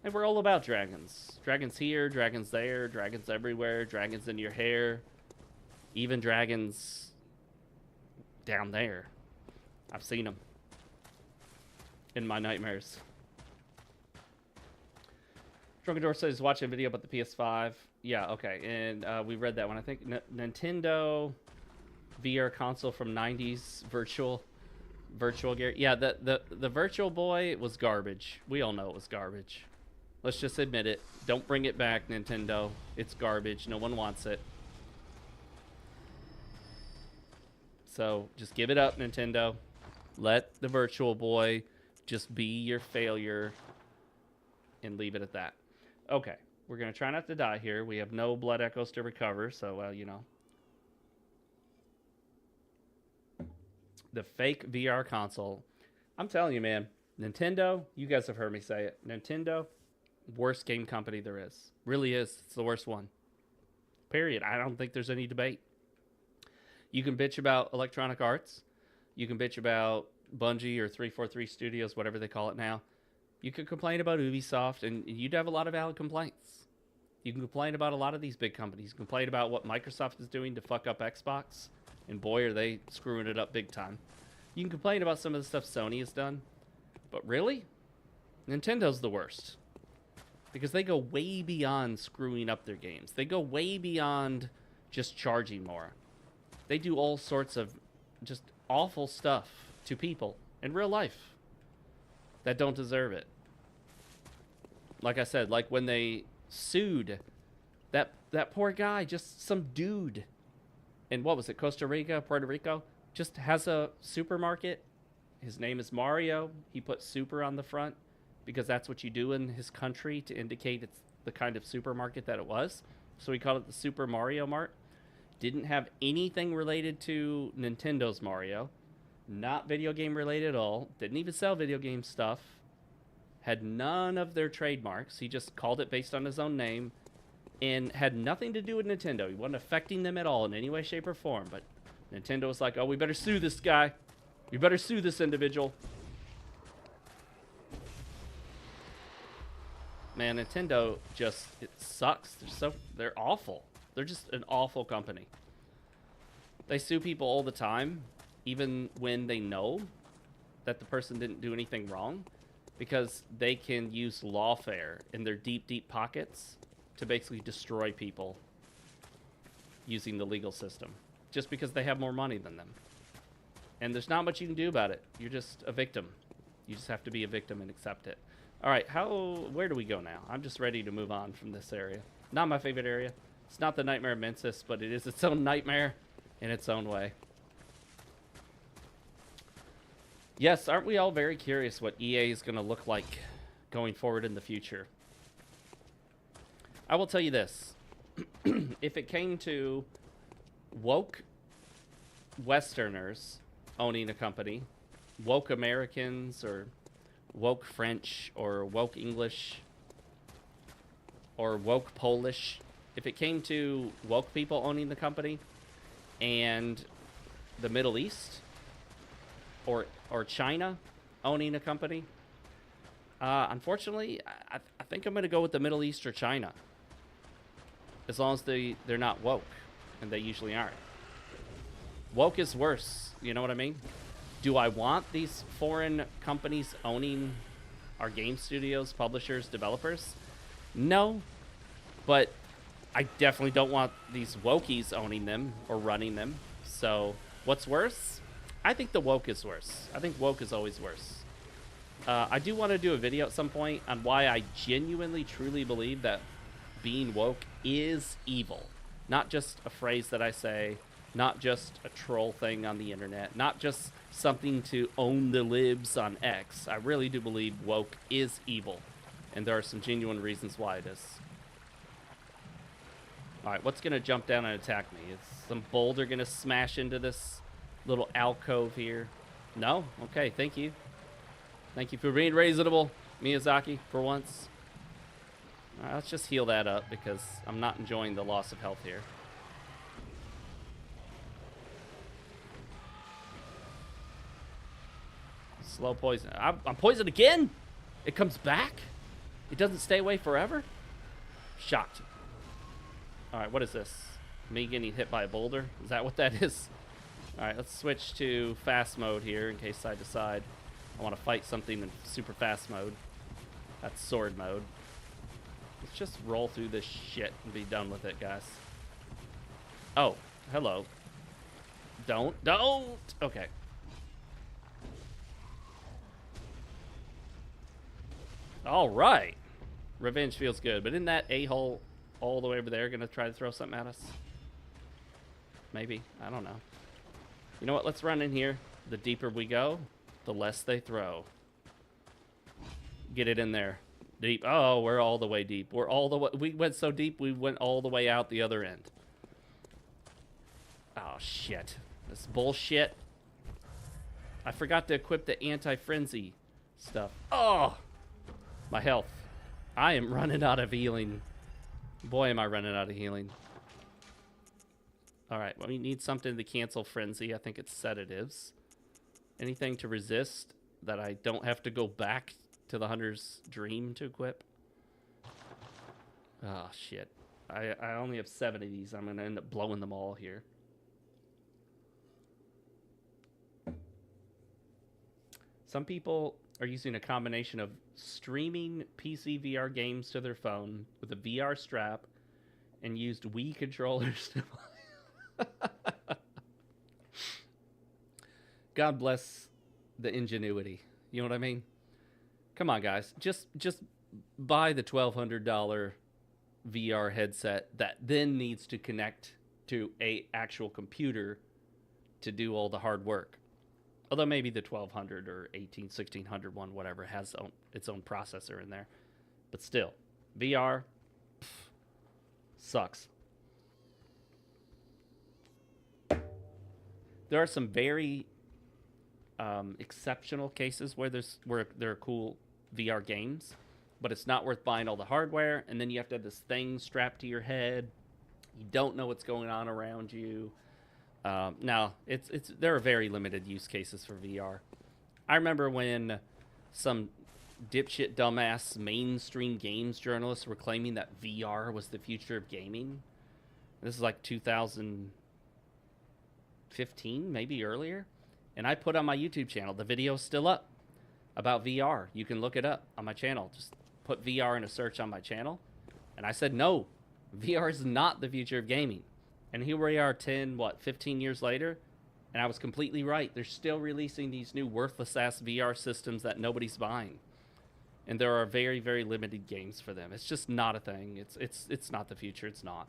And we're all about dragons. Dragons here, dragons there, dragons everywhere, dragons in your hair. Even dragons down there. I've seen them. In my nightmares. Drunken Door says, watching a video about the PS5. Yeah, okay. And we read that one. I think Nintendo VR console from 90s virtual gear. Yeah, the Virtual Boy was garbage. We all know it was garbage. Let's just admit it. Don't bring it back, Nintendo. It's garbage. No one wants it. So just give it up, Nintendo. Let the Virtual Boy just be your failure and leave it at that. Okay, we're going to try not to die here. We have no blood echoes to recover, so, well, you know. The fake VR console. I'm telling you, man, Nintendo, you guys have heard me say it. Nintendo, worst game company there is. Really is. It's the worst one. Period. I don't think there's any debate. You can bitch about Electronic Arts. You can bitch about Bungie or 343 Studios, whatever they call it now. You could complain about Ubisoft, and you'd have a lot of valid complaints. You can complain about a lot of these big companies. You can complain about what Microsoft is doing to fuck up Xbox, and boy, are they screwing it up big time. You can complain about some of the stuff Sony has done, but really, Nintendo's the worst. Because they go way beyond screwing up their games. They go way beyond just charging more. They do all sorts of just awful stuff to people in real life that don't deserve it. Like I said, like when they sued that poor guy, just some dude in, what was it, Costa Rica, Puerto Rico? just has a supermarket. His name is Mario. He put super on the front because that's what you do in his country to indicate it's the kind of supermarket that it was. So he called it the Super Mario Mart. Didn't have anything related to Nintendo's Mario. Not video game related at all. Didn't even sell video game stuff. Had none of their trademarks. He just called it based on his own name. And had nothing to do with Nintendo. He wasn't affecting them at all in any way, shape, or form. But Nintendo was like, oh, we better sue this guy. We better sue this individual. Man, Nintendo just, it sucks. They're awful. They're just an awful company. They sue people all the time, even when they know that the person didn't do anything wrong, because they can use lawfare in their deep, deep pockets to basically destroy people using the legal system, just because they have more money than them. And there's not much you can do about it. You're just a victim. You just have to be a victim and accept it. All right, where do we go now? I'm just ready to move on from this area. Not my favorite area. It's not the Nightmare of Mensis, but it is its own nightmare in its own way. Yes, aren't we all very curious what EA is going to look like going forward in the future? I will tell you this. If it came to woke Westerners owning a company, woke Americans or woke French or woke English or woke Polish, if it came to woke people owning the company and the Middle East or China owning a company, unfortunately, I think I'm going to go with the Middle East or China. As long as they're not woke, and they usually aren't. Woke is worse, you know what I mean? Do I want these foreign companies owning our game studios, publishers, developers? No, but I definitely don't want these wokies owning them or running them. So what's worse? I think the woke is worse. I think woke is always worse. I do want to do a video at some point on why I genuinely, truly believe that being woke is evil. Not just a phrase that I say, not just a troll thing on the internet, not just something to own the libs on X. I really do believe woke is evil, and there are some genuine reasons why it is. Alright, what's gonna jump down and attack me? Is some boulder gonna smash into this little alcove here? No? Okay, thank you. Thank you for being reasonable, Miyazaki, for once. Alright, let's just heal that up because I'm not enjoying the loss of health here. Slow poison. I'm poisoned again? It comes back? It doesn't stay away forever? Shocked. Alright, what is this? Me getting hit by a boulder? Is that what that is? Alright, let's switch to fast mode here in case I decide I want to fight something in super fast mode. That's sword mode. Let's just roll through this shit and be done with it, guys. Oh, hello. Don't. Okay. All right. Revenge feels good, but isn't that a-hole all the way over there gonna try to throw something at us? Maybe. I don't know. You know what? Let's run in here. The deeper we go, the less they throw. Get it in there. Deep. Oh, we're all the way deep. We're all the way. We went so deep, we went all the way out the other end. Oh, shit. This bullshit. I forgot to equip the anti-frenzy stuff. Oh! My health. I am running out of healing. Boy, am I running out of healing. Alright, well, we need something to cancel frenzy. I think it's sedatives. Anything to resist that I don't have to go back to the Hunter's Dream to equip. Oh, shit. I only have 7 of these. I'm going to end up blowing them all here. Some people are using a combination of streaming PC VR games to their phone with a VR strap and used Wii controllers to play. God bless the ingenuity. You know what I mean? Come on, guys. Just buy the $1,200 VR headset that then needs to connect to a actual computer to do all the hard work. Although maybe the 1200 or 1600 one, whatever, has its own processor in there. But still, VR sucks. There are some very exceptional cases where there are cool VR games, but it's not worth buying all the hardware, and then you have to have this thing strapped to your head. You don't know what's going on around you. Now, there are very limited use cases for VR. I remember when some dipshit, dumbass, mainstream games journalists were claiming that VR was the future of gaming. This is like 2015, maybe earlier. And I put on my YouTube channel, the video's still up, about VR. You can look it up on my channel. Just put VR in a search on my channel. And I said, no, VR is not the future of gaming. And here we are 15 years later, and I was completely right. They're still releasing these new worthless-ass VR systems that nobody's buying. And there are very, very limited games for them. It's just not a thing. It's not the future. It's not.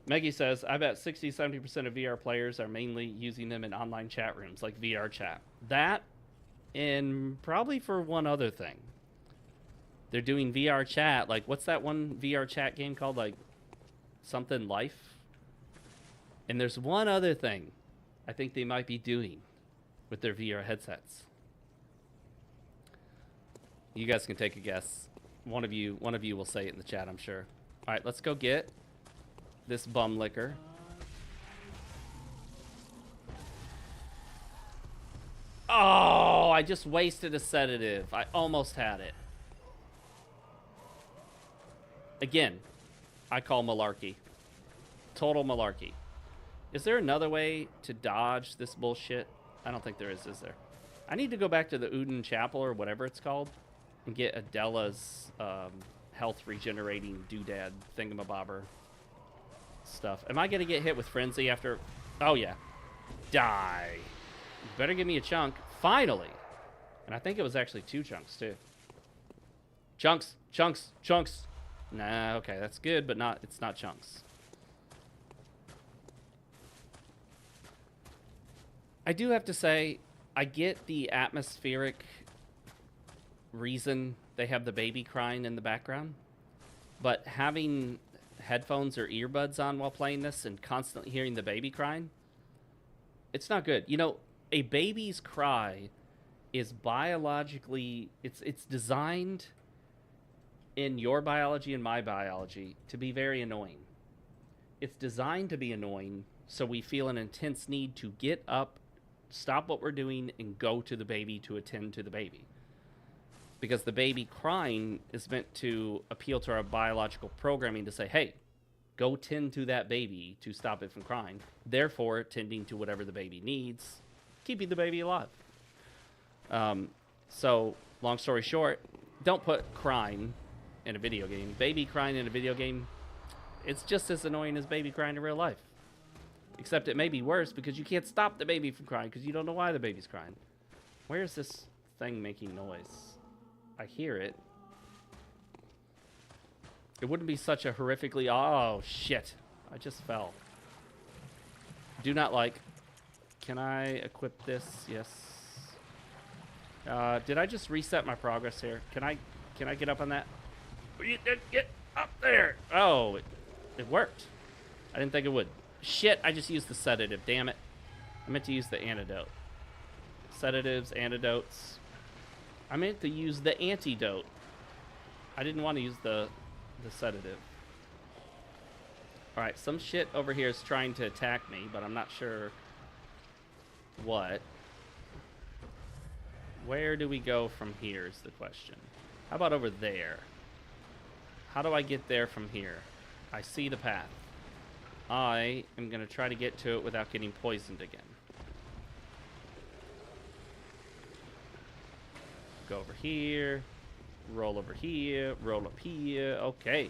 Maggie says, I bet 60-70% of VR players are mainly using them in online chat rooms, like VR chat. That, and probably for one other thing. They're doing VR chat. Like, what's that one VR chat game called? Like, something Life? And there's one other thing I think they might be doing with their VR headsets. You guys can take a guess. One of you will say it in the chat, I'm sure. All right, let's go get this bum liquor. Oh, I just wasted a sedative. I almost had it. Again, I call malarkey. Total malarkey. Is there another way to dodge this bullshit? I don't think there is there? I need to go back to the Uden Chapel or whatever it's called and get Adela's health regenerating doodad thingamabobber stuff. Am I going to get hit with frenzy after? Oh, yeah. Die. You better give me a chunk. Finally. And I think it was actually 2 chunks, too. Chunks. Chunks. Chunks. Nah, okay, that's good, but it's not chunks. I do have to say, I get the atmospheric reason they have the baby crying in the background, but having headphones or earbuds on while playing this and constantly hearing the baby crying, it's not good. You know, a baby's cry is biologically, it's designed in your biology and my biology to be very annoying. It's designed to be annoying, so we feel an intense need to get up, stop what we're doing, and go to the baby to attend to the baby. Because the baby crying is meant to appeal to our biological programming to say, hey, go tend to that baby to stop it from crying. Therefore, tending to whatever the baby needs, keeping the baby alive. So, long story short, don't put crying in a video game. Baby crying in a video game, it's just as annoying as baby crying in real life. Except it may be worse because you can't stop the baby from crying because you don't know why the baby's crying. Where is this thing making noise? I hear it. It wouldn't be such a horrifically... Oh, shit. I just fell. Do not like. Can I equip this? Yes. Did I just reset my progress here? Can I get up on that? Get up there! Oh, it worked. I didn't think it would. Shit, I just used the sedative. Damn it. I meant to use the antidote. Sedatives, antidotes. I meant to use the antidote. I didn't want to use the sedative. Alright, some shit over here is trying to attack me, but I'm not sure what. Where do we go from here is the question. How about over there? How do I get there from here? I see the path. I am going to try to get to it without getting poisoned again. Go over here. Roll over here. Roll up here. Okay.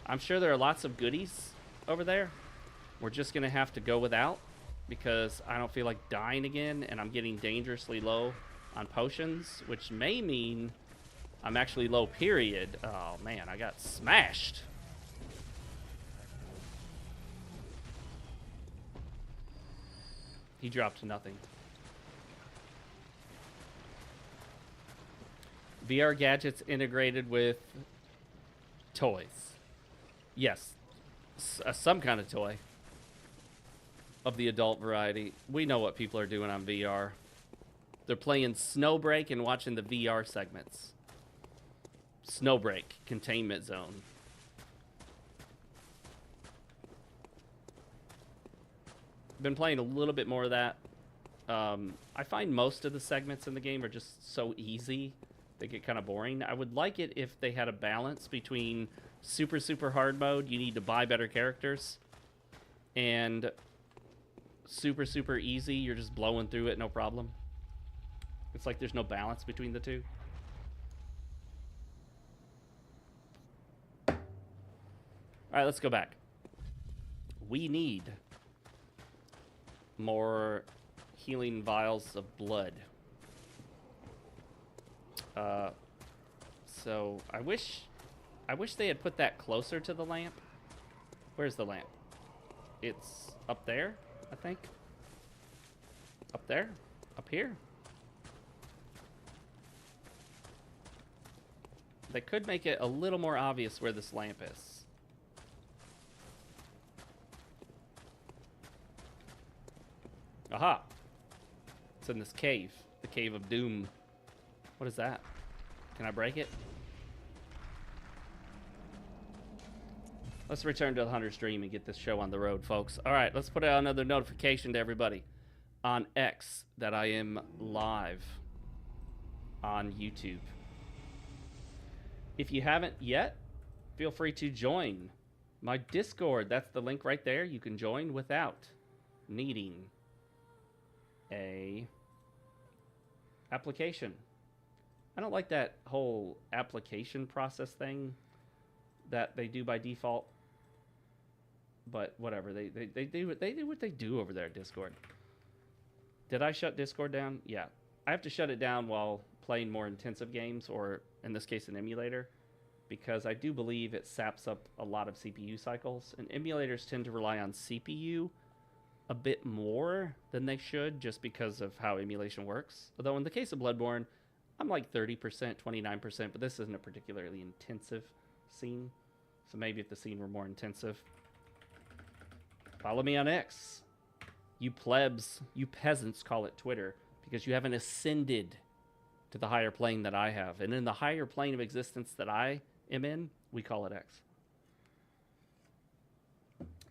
I'm sure there are lots of goodies over there. We're just going to have to go without because I don't feel like dying again and I'm getting dangerously low on potions, which may mean I'm actually low, period. Oh, man, I got smashed. He dropped nothing. VR gadgets integrated with toys. Yes, some kind of toy of the adult variety. We know what people are doing on VR. They're playing Snowbreak and watching the VR segments. Snowbreak, Containment Zone. Been playing a little bit more of that. I find most of the segments in the game are just so easy. They get kind of boring. I would like it if they had a balance between super, super hard mode, you need to buy better characters, and super, super easy, you're just blowing through it, no problem. It's like there's no balance between the two. All right, let's go back. We need more healing vials of blood. So I wish they had put that closer to the lamp. Where's the lamp? It's up there, I think. Up there? Up here? They could make it a little more obvious where this lamp is. Aha! It's in this cave. The Cave of Doom. What is that? Can I break it? Let's return to the Hunter's Dream and get this show on the road, folks. All right, let's put out another notification to everybody on X that I am live on YouTube. If you haven't yet, feel free to join my Discord. That's the link right there. You can join without needing a application. I don't like that whole application process thing that they do by default. But whatever, they do what they do over there at Discord. Did I shut Discord down? Yeah. I have to shut it down while playing more intensive games, or in this case an emulator, because I do believe it saps up a lot of CPU cycles, and emulators tend to rely on CPU a bit more than they should just because of how emulation works. Although in the case of Bloodborne, I'm like 30%, 29%, but this isn't a particularly intensive scene. So maybe if the scene were more intensive. Follow me on X. You plebs, you peasants call it Twitter because you haven't ascended to the higher plane that I have. And in the higher plane of existence that I am in, we call it X.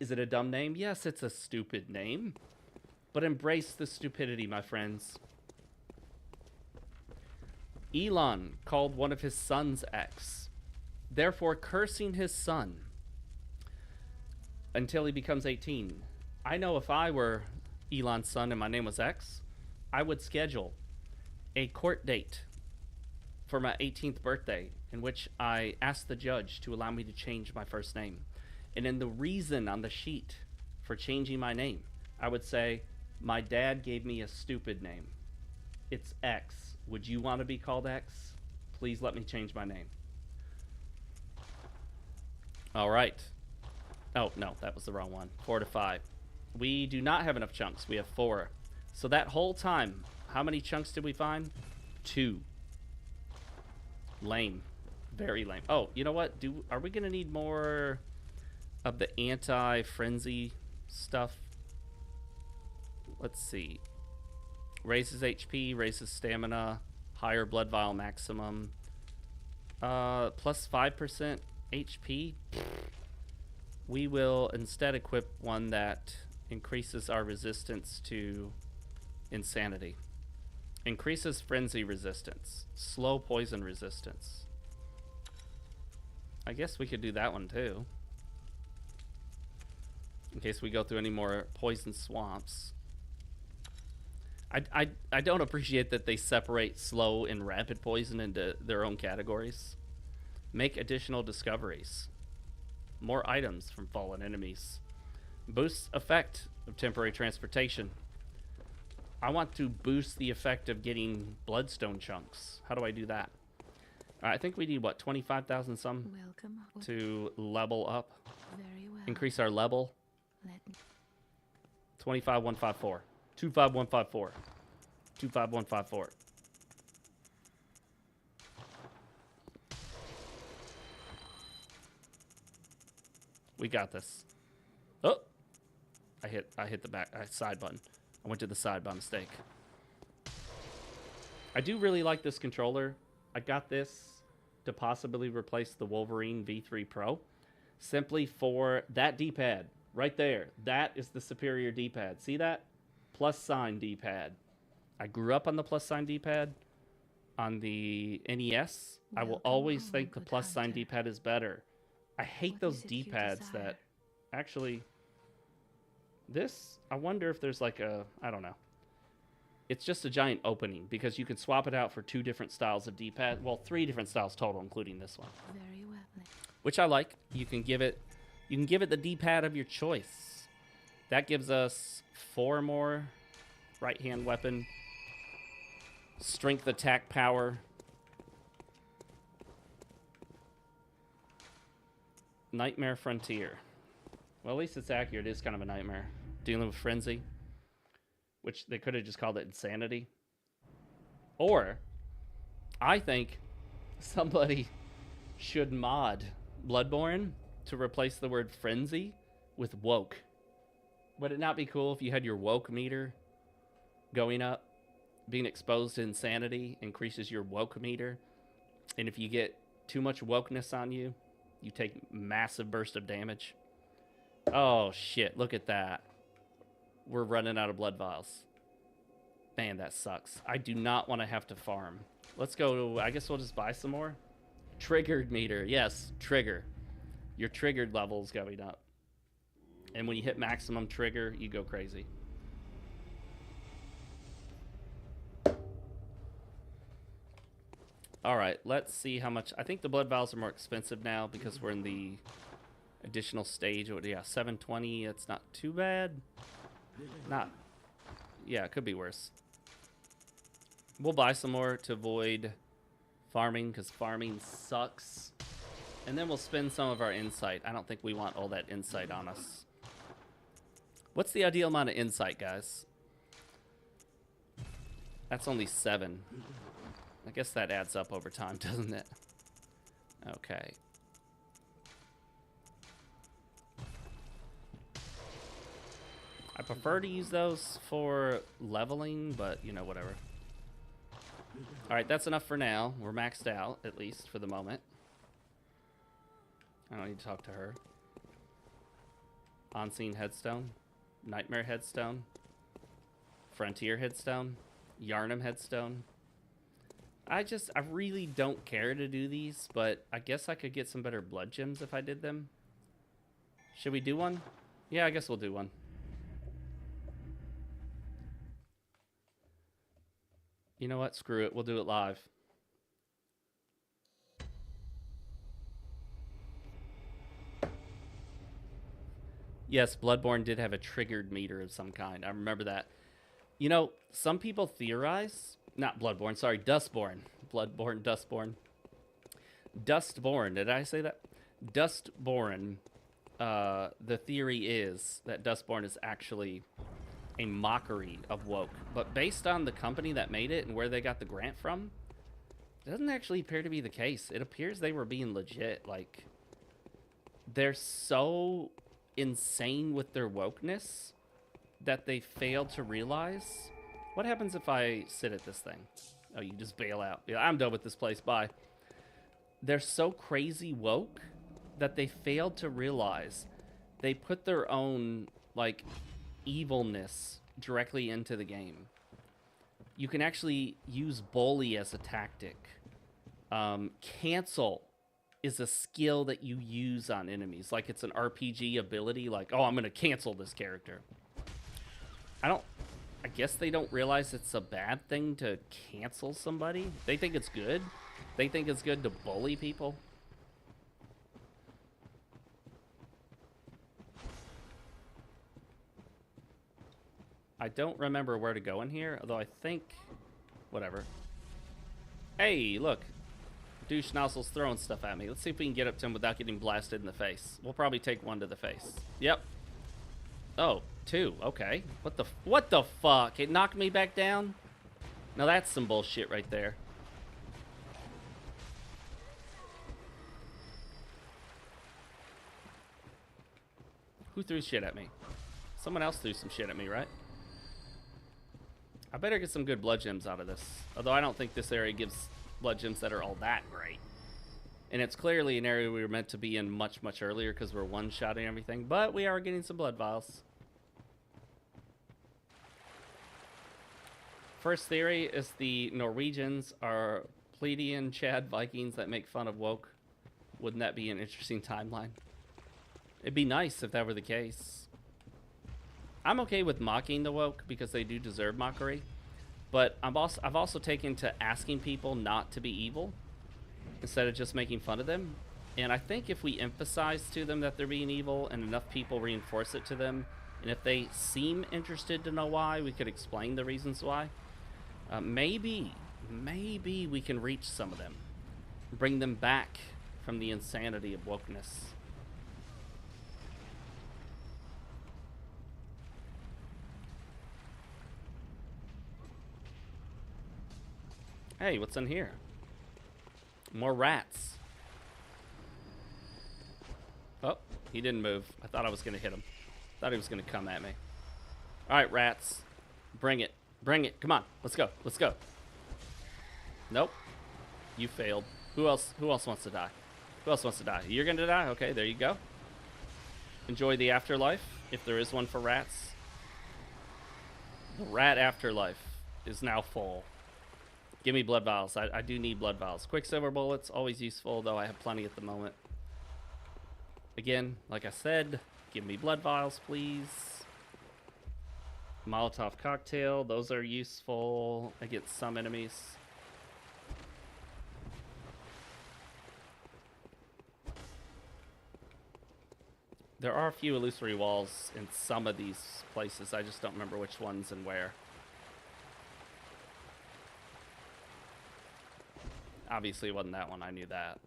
Is it a dumb name? Yes, it's a stupid name. But embrace the stupidity, my friends. Elon called one of his sons X, therefore cursing his son until he becomes 18. I know if I were Elon's son and my name was X, I would schedule a court date for my 18th birthday in which I asked the judge to allow me to change my first name. And in the reason on the sheet for changing my name, I would say, my dad gave me a stupid name. It's X. Would you want to be called X? Please let me change my name. All right. Oh, no, that was the wrong one. 4 to 5. We do not have enough chunks. We have 4. So that whole time, how many chunks did we find? 2. Lame. Very lame. Oh, you know what? Are we going to need more of the anti-frenzy stuff? Let's see. Raises HP, raises stamina, higher blood vial maximum. Plus 5% HP. We will instead equip one that increases our resistance to insanity. Increases frenzy resistance. Slow poison resistance. I guess we could do that one too. In case we go through any more poison swamps. I don't appreciate that they separate slow and rapid poison into their own categories. Make additional discoveries. More items from fallen enemies. Boosts effect of temporary transportation. I want to boost the effect of getting bloodstone chunks. How do I do that? I think we need, what, 25,000 some Welcome. to level up. Very well. Increase our level. Let me. 25,154. 25154. 25154. We got this. Oh, I hit the back side button. I went to the side by mistake. I do really like this controller. I got this to possibly replace the Wolverine V3 Pro, simply for that D-pad right there. That is the superior D-pad. See that? Plus sign D-pad. I grew up on the plus sign D-pad. On the NES, I will always think the plus sign D-pad is better. I hate those D-pads that actually... This, I wonder if there's like a... I don't know. It's just a giant opening because you can swap it out for 2 different styles of D-pad. Well, 3 different styles total, including this one. Very well. Which I like. You can give it the D-pad of your choice. That gives us 4 more right-hand weapon. Strength, attack, power. Nightmare Frontier. Well, at least it's accurate. It is kind of a nightmare. Dealing with Frenzy. Which they could have just called it Insanity. Or, I think somebody should mod Bloodborne to replace the word Frenzy with Woke. Would it not be cool if you had your Woke meter going up? Being exposed to insanity increases your Woke meter. And if you get too much wokeness on you, you take massive burst of damage. Oh, shit. Look at that. We're running out of blood vials. Man, that sucks. I do not want to have to farm. Let's go. I guess we'll just buy some more. Triggered meter. Yes, trigger. Your triggered level's going up. And when you hit maximum trigger, you go crazy. All right, let's see how much. I think the blood vials are more expensive now because we're in the additional stage. Yeah, 720. It's not too bad. Yeah, it could be worse. We'll buy some more to avoid farming because farming sucks. And then we'll spend some of our insight. I don't think we want all that insight on us. What's the ideal amount of insight, guys? That's only 7. I guess that adds up over time, doesn't it? Okay. I prefer to use those for leveling, but, you know, whatever. Alright, that's enough for now. We're maxed out, at least, for the moment. I don't need to talk to her. On-scene headstone. Nightmare headstone. Frontier headstone. Yarnum headstone. I really don't care to do these, but I guess I could get some better blood gems if I did them. Should we do one? Yeah, I guess we'll do one. You know what? Screw it. We'll do it live. Yes, Bloodborne did have a triggered meter of some kind. I remember that. You know, some people theorize... Not Bloodborne, sorry, Dustborn. Bloodborne, Dustborn. Dustborn, did I say that? Dustborn, the theory is that Dustborn is actually a mockery of woke. But based on the company that made it and where they got the grant from, it doesn't actually appear to be the case. It appears they were being legit. Like, they're so insane with their wokeness that they failed to realize... What happens if I sit at this thing? Oh, you just bail out. Yeah, I'm done with this place. Bye. They're so crazy woke that they failed to realize they put their own, like, evilness directly into the game. You can actually use bully as a tactic. Cancel is a skill that you use on enemies. Like, it's an RPG ability. Like, oh, I'm going to cancel this character. I guess they don't realize it's a bad thing to cancel somebody. They think it's good. They think it's good to bully people. I don't remember where to go in here, although I think... Whatever. Hey, look. Douche Nozzle's throwing stuff at me. Let's see if we can get up to him without getting blasted in the face. We'll probably take one to the face. Yep. Oh, 2. Okay. What the fuck? It knocked me back down? Now that's some bullshit right there. Who threw shit at me? Someone else threw some shit at me, right? I better get some good blood gems out of this. Although I don't think this area gives blood gems that are all that great. And it's clearly an area we were meant to be in much, much earlier because we're one-shotting everything. But we are getting some blood vials. First theory is the Norwegians are Pleiadian Chad Vikings that make fun of woke. Wouldn't that be an interesting timeline? It'd be nice if that were the case. I'm okay with mocking the woke because they do deserve mockery. But I've also taken to asking people not to be evil instead of just making fun of them. And I think if we emphasize to them that they're being evil and enough people reinforce it to them, and if they seem interested to know why, we could explain the reasons why. Maybe we can reach some of them. Bring them back from the insanity of wokeness. Hey, what's in here? More rats. Oh, he didn't move. I thought I was going to hit him. Thought he was going to come at me. All right, rats. Bring it. Bring it. Come on. Let's go. Let's go. Nope. You failed. Who else wants to die? Who else wants to die? You're going to die? Okay, there you go. Enjoy the afterlife, if there is one for rats. The rat afterlife is now full. Give me blood vials. I do need blood vials. Quicksilver bullets, always useful, though I have plenty at the moment. Again, like I said, give me blood vials, please. Molotov cocktail, those are useful against some enemies. There are a few illusory walls in some of these places. I just don't remember which ones and where. Obviously it wasn't that one, I knew that.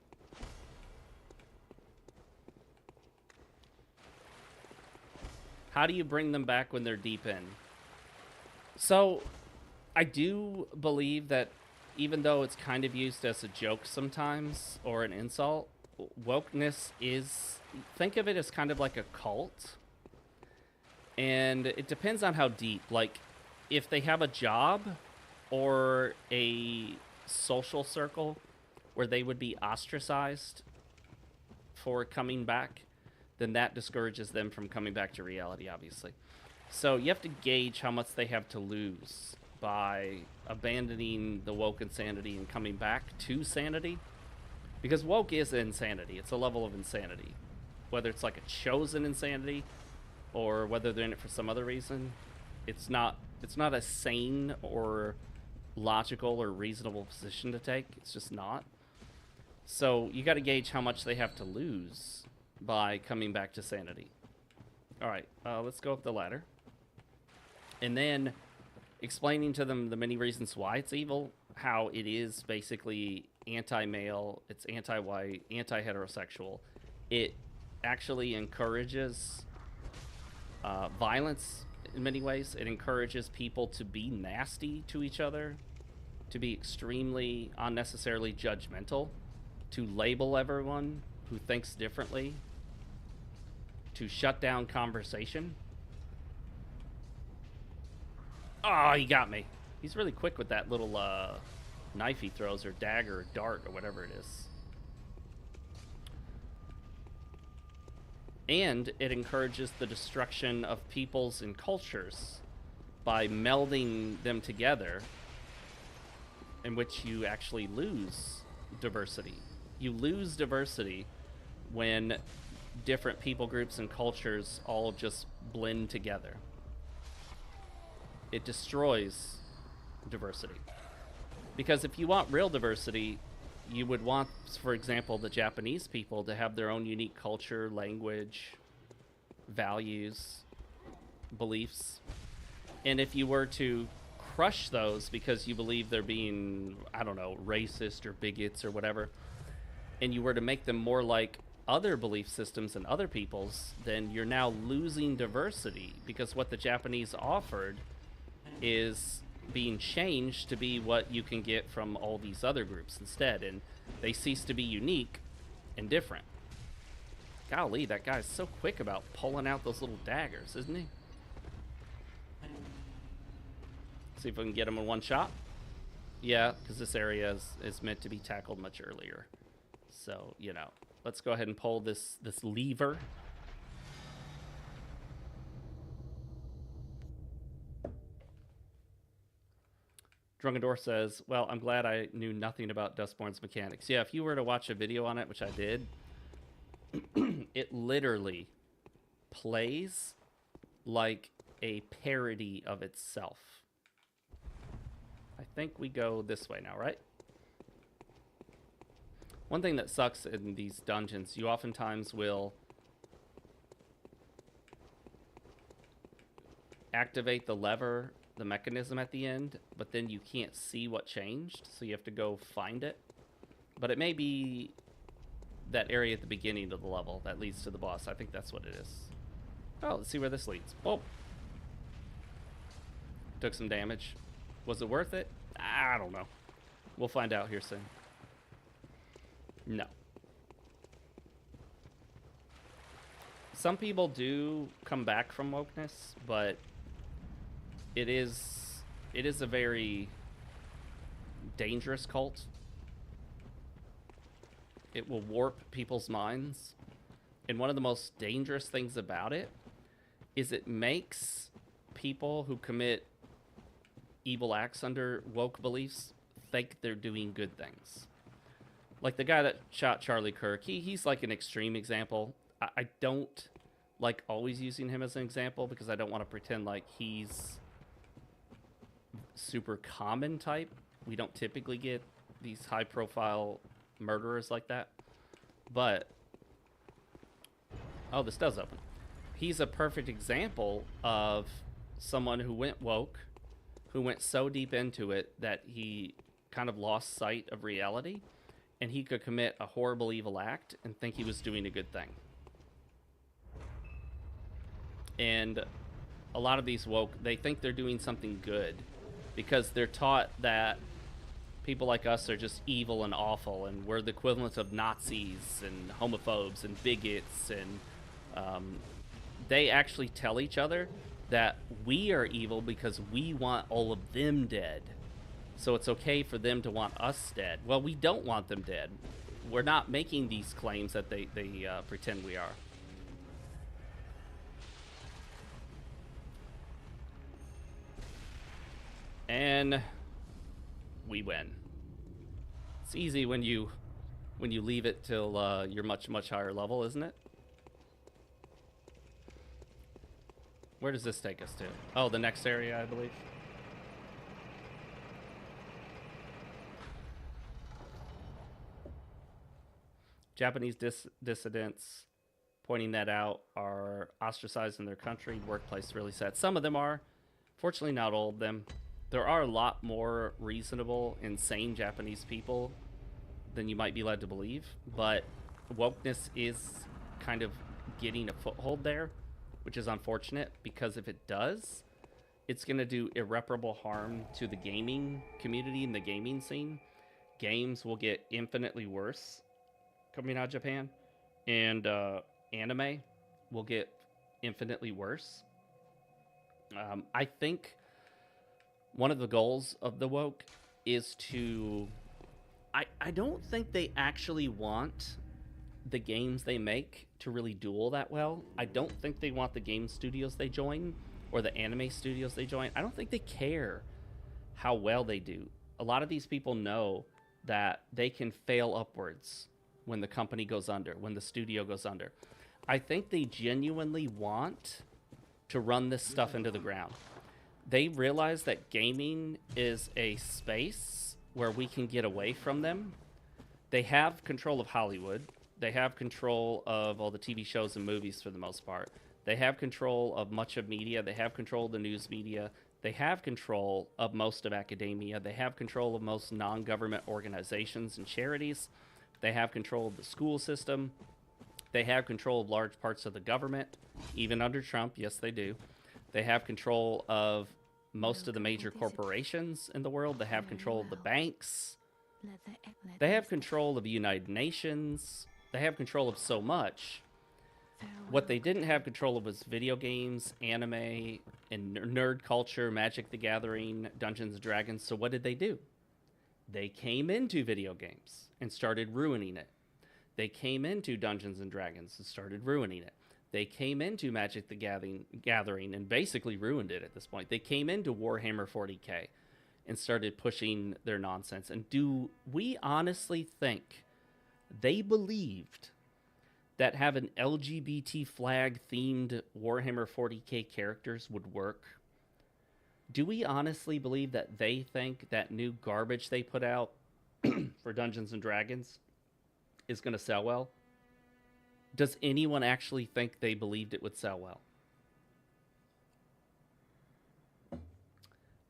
How do you bring them back when they're deep in? So, I do believe that even though it's kind of used as a joke sometimes, or an insult, wokeness is, think of it as kind of like a cult. And it depends on how deep. Like, if they have a job or a social circle where they would be ostracized for coming back, then that discourages them from coming back to reality, obviously. So you have to gauge how much they have to lose by abandoning the woke insanity and coming back to sanity. Because woke is insanity. It's a level of insanity. Whether it's like a chosen insanity or whether they're in it for some other reason, it's not a sane or logical or reasonable position to take. It's just not. So you got to gauge how much they have to lose by coming back to sanity. All right, let's go up the ladder. And then explaining to them the many reasons why it's evil, how it is basically anti-male, it's anti-white, anti-heterosexual. It actually encourages violence in many ways. It encourages people to be nasty to each other, to be extremely unnecessarily judgmental, to label everyone who thinks differently, to shut down conversation. Oh, he got me. He's really quick with that little knife he throws, or dagger, or dart, or whatever it is. And it encourages the destruction of peoples and cultures by melding them together, in which you actually lose diversity. You lose diversity when different people groups and cultures all just blend together. It destroys diversity. Because if you want real diversity, you would want, for example, the Japanese people to have their own unique culture, language, values, beliefs. And if you were to crush those because you believe they're being, I don't know, racist or bigots or whatever, and you were to make them more like other belief systems and other people's, then you're now losing diversity, because what the Japanese offered is being changed to be what you can get from all these other groups instead, and they cease to be unique and different. Golly, that guy's so quick about pulling out those little daggers, isn't he? See if we can get him in one shot. Yeah, because this area is meant to be tackled much earlier. So, you know, let's go ahead and pull this lever. Drungendor says, well, I'm glad I knew nothing about Dustborn's mechanics. Yeah, if you were to watch a video on it, which I did, it literally plays like a parody of itself. I think we go this way now, right? One thing that sucks in these dungeons, you oftentimes will activate the lever, the mechanism at the end, but then you can't see what changed, so you have to go find it. But it may be that area at the beginning of the level that leads to the boss. I think that's what it is. Oh, let's see where this leads. Oh. Took some damage. Was it worth it? I don't know. We'll find out here soon. No. Some people do come back from wokeness, but it is a very dangerous cult. It will warp people's minds. And one of the most dangerous things about it is it makes people who commit evil acts under woke beliefs think they're doing good things. Like the guy that shot Charlie Kirk, he's like an extreme example. I don't like always using him as an example because I don't want to pretend like he's super common type. We don't typically get these high profile murderers like that. But, oh, this does open. He's a perfect example of someone who went woke, who went so deep into it that he kind of lost sight of reality, and he could commit a horrible evil act and think he was doing a good thing. And a lot of these woke, they think they're doing something good because they're taught that people like us are just evil and awful, and we're the equivalent of Nazis and homophobes and bigots, and they actually tell each other that we are evil because we want all of them dead. So it's okay for them to want us dead. Well, we don't want them dead. We're not making these claims that they pretend we are. And we win. It's easy when you leave it till you're much higher level, isn't it? Where does this take us to? Oh, the next area, I believe. Japanese dissidents, pointing that out, are ostracized in their country. Workplace, really sad. Some of them are. Fortunately, not all of them. There are a lot more reasonable, insane Japanese people than you might be led to believe, but wokeness is kind of getting a foothold there, which is unfortunate, because if it does, it's going to do irreparable harm to the gaming community and the gaming scene. Games will get infinitely worse coming out of Japan, and anime will get infinitely worse. I think one of the goals of the woke is to... I don't think they actually want the games they make to really do all that well. I don't think they want the game studios they join or the anime studios they join. I don't think they care how well they do. A lot of these people know that they can fail upwards when the company goes under, when the studio goes under. I think they genuinely want to run this stuff into the ground. They realize that gaming is a space where we can get away from them. They have control of Hollywood. They have control of all the TV shows and movies for the most part. They have control of much of media. They have control of the news media. They have control of most of academia. They have control of most non-government organizations and charities. They have control of the school system. They have control of large parts of the government, even under Trump. Yes, they do. They have control of most of the major corporations in the world. They have control of the banks. They have control of the United Nations. They have control of so much. What they didn't have control of was video games, anime, and nerd culture, Magic the Gathering, Dungeons and Dragons. So what did they do? They came into video games and started ruining it. They came into Dungeons and Dragons and started ruining it. They came into Magic the Gathering and basically ruined it at this point. They came into Warhammer 40K and started pushing their nonsense. And do we honestly think they believed that having LGBT flag themed Warhammer 40K characters would work? Do we honestly believe that they think that new garbage they put out for Dungeons and Dragons is going to sell well? Does anyone actually think they believed it would sell well?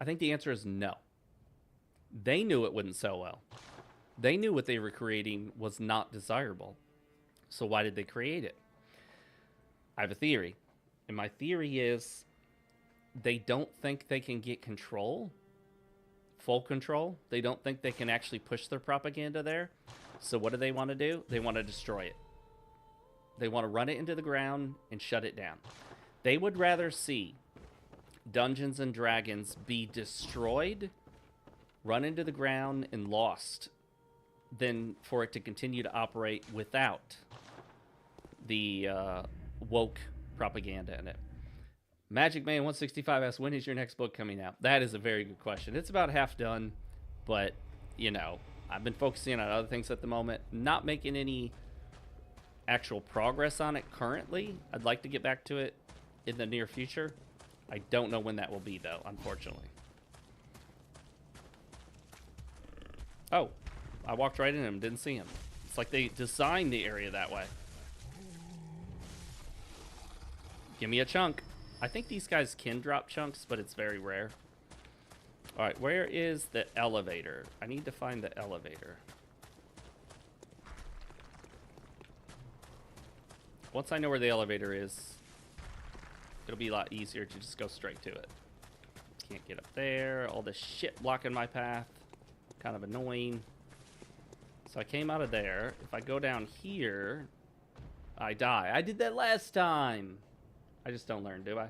I think the answer is no. They knew it wouldn't sell well. They knew what they were creating was not desirable. So why did they create it? I have a theory. And my theory is they don't think they can get control, full control. They don't think they can actually push their propaganda there. So what do they want to do? They want to destroy it. They want to run it into the ground and shut it down. They would rather see Dungeons and Dragons be destroyed, run into the ground, and lost than for it to continue to operate without the woke propaganda in it. Magic Man 165 asks, when is your next book coming out? That is a very good question. It's about half done, but, you know, I've been focusing on other things at the moment, not making any actual progress on it currently. I'd like to get back to it in the near future. I don't know when that will be, though, unfortunately. Oh, I walked right in him, didn't see him. It's like they designed the area that way. Give me a chunk. I think these guys can drop chunks, but it's very rare. All right, where is the elevator? I need to find the elevator. Once I know where the elevator is, it'll be a lot easier to just go straight to it. Can't get up there. All this shit blocking my path. Kind of annoying. So I came out of there. If I go down here, I die. I did that last time. I just don't learn, do I?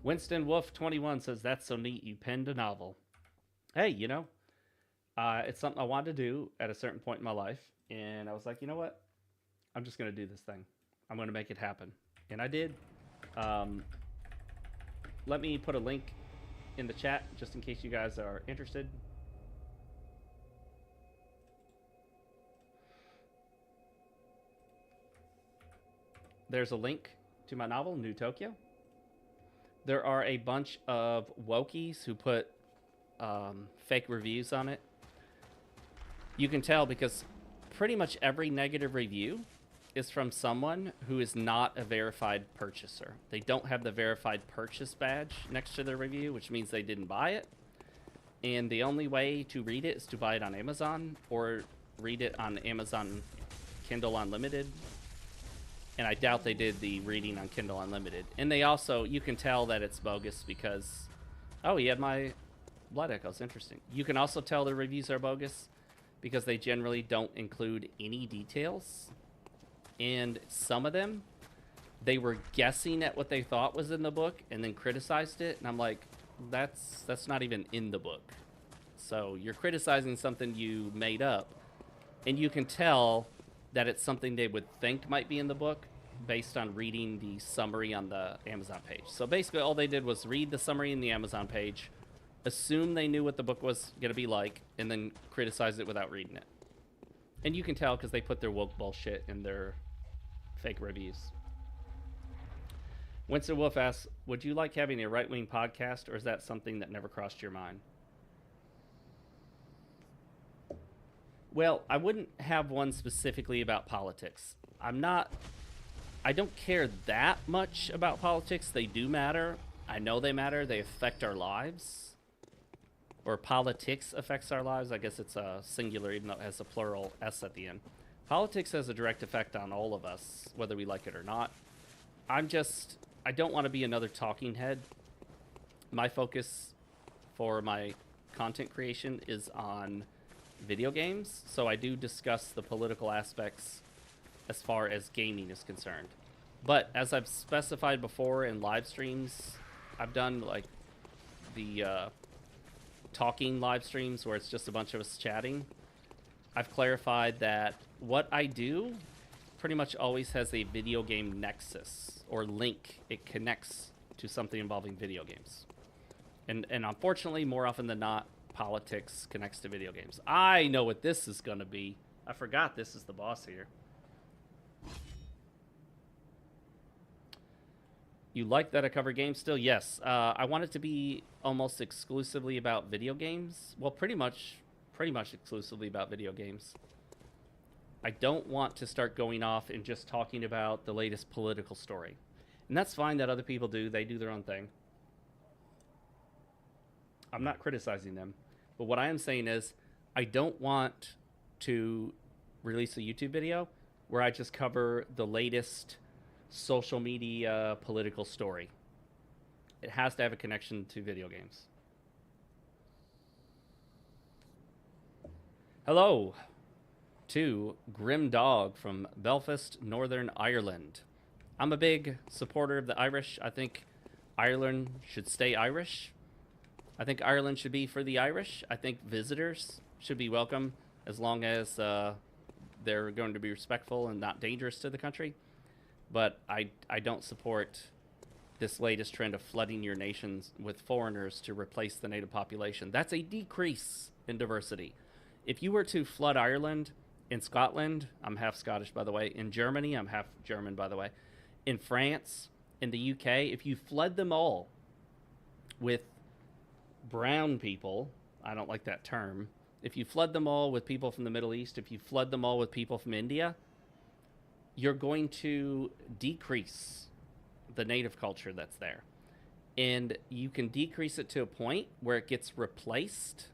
Winston Wolf 21 says, that's so neat. You penned a novel. Hey, you know, it's something I wanted to do at a certain point in my life. And I was like, you know what? I'm just going to do this thing. I'm going to make it happen. And I did. Let me put a link in the chat just in case you guys are interested. There's a link to my novel, New Tokyo. There are a bunch of wokies who put fake reviews on it. You can tell because pretty much every negative review is from someone who is not a verified purchaser. They don't have the verified purchase badge next to their review, which means they didn't buy it. And the only way to read it is to buy it on Amazon or read it on Amazon Kindle Unlimited. And I doubt they did the reading on Kindle Unlimited. And they also, you can tell that it's bogus because, oh, he had my blood echoes. Interesting. You can also tell the reviews are bogus because they generally don't include any details. And some of them, they were guessing at what they thought was in the book and then criticized it. And I'm like, that's not even in the book. So you're criticizing something you made up. And you can tell that it's something they would think might be in the book based on reading the summary on the Amazon page. So basically all they did was read the summary in the Amazon page, assume they knew what the book was going to be like, and then criticize it without reading it. And you can tell because they put their woke bullshit in their fake reviews. Winston Wolf asks, would you like having a right-wing podcast, or is that something that never crossed your mind? Well, I wouldn't have one specifically about politics. I don't care that much about politics. They do matter. I know they matter. They affect our lives. or politics affects our lives. I guess it's a singular, even though it has a plural S at the end. Politics has a direct effect on all of us, whether we like it or not. I don't want to be another talking head. My focus for my content creation is on video games, so I do discuss the political aspects as far as gaming is concerned. But as I've specified before in live streams, I've done like the talking live streams where it's just a bunch of us chatting. I've clarified that what I do pretty much always has a video game nexus or link. It connects to something involving video games. And unfortunately, more often than not, politics connects to video games. I know what this is going to be. I forgot this is the boss here. You like that I cover games still? Yes. I want it to be almost exclusively about video games. Well, pretty much exclusively about video games. I don't want to start going off and just talking about the latest political story. And that's fine that other people do. They do their own thing. I'm not criticizing them. But what I am saying is I don't want to release a YouTube video where I just cover the latest social media political story. It has to have a connection to video games. Hello to Grim Dog from Belfast, Northern Ireland. I'm a big supporter of the Irish. I think Ireland should stay Irish. I think Ireland should be for the Irish. I think visitors should be welcome as long as they're going to be respectful and not dangerous to the country. But I don't support this latest trend of flooding your nations with foreigners to replace the native population. That's a decrease in diversity. If you were to flood Ireland, in Scotland, I'm half Scottish, by the way. In Germany, I'm half German, by the way. In France, in the UK, if you flood them all with brown people, I don't like that term. If you flood them all with people from the Middle East, if you flood them all with people from India, you're going to decrease the native culture that's there. And you can decrease it to a point where it gets replaced,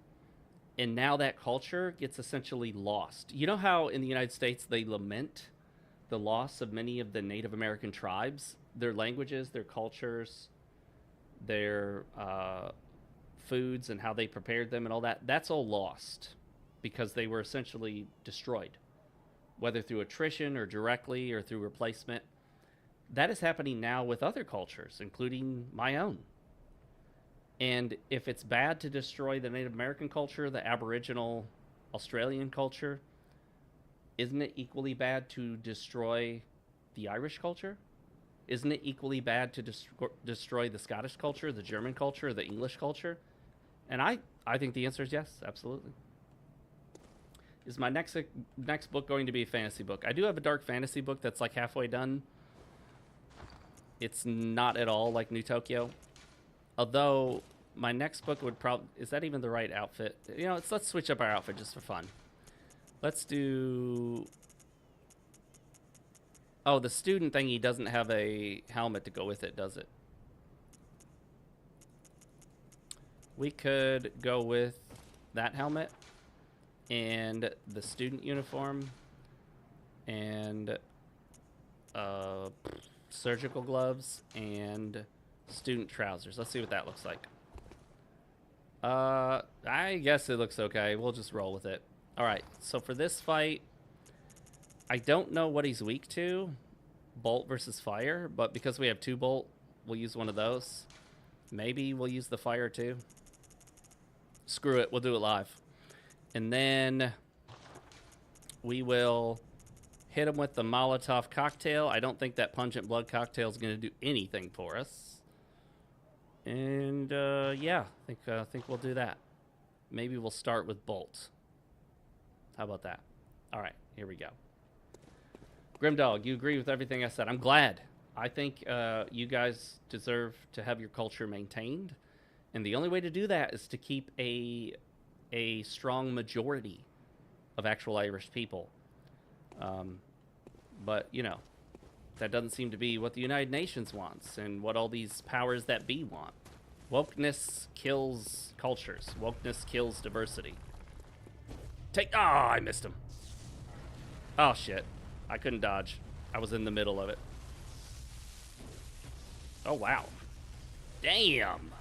and now that culture gets essentially lost. You know how in the United States they lament the loss of many of the Native American tribes? Their languages, their cultures, their foods and how they prepared them and all that. That's all lost because they were essentially destroyed, whether through attrition or directly or through replacement. That is happening now with other cultures, including my own. And if it's bad to destroy the Native American culture, the Aboriginal Australian culture, isn't it equally bad to destroy the Irish culture? Isn't it equally bad to destroy the Scottish culture, the German culture, the English culture? And I think the answer is yes, absolutely. Is my next book going to be a fantasy book? I do have a dark fantasy book that's like halfway done. It's not at all like New Tokyo. Although my next book would probably... Is that even the right outfit? You know, let's switch up our outfit just for fun. Let's do... Oh, the student thingy doesn't have a helmet to go with it, does it? We could go with that helmet and the student uniform and surgical gloves and student trousers. Let's see what that looks like. I guess it looks okay. We'll just roll with it. All right, so for this fight, I don't know what he's weak to, bolt versus fire, but because we have 2 bolt, we'll use one of those. Maybe we'll use the fire too. Screw it, we'll do it live. And then we will hit him with the Molotov cocktail. I don't think that pungent blood cocktail is going to do anything for us. And yeah, I think we'll do that. Maybe we'll start with bolt. How about that? All right, here we go. Grimdog, you agree with everything I said. I'm glad. I think you guys deserve to have your culture maintained. And the only way to do that is to keep a strong majority of actual Irish people. But, you know, that doesn't seem to be what the United Nations wants and what all these powers that be want. Wokeness kills cultures. Wokeness kills diversity. Oh, I missed him. Oh, shit. I couldn't dodge. I was in the middle of it. Oh, wow. Damn.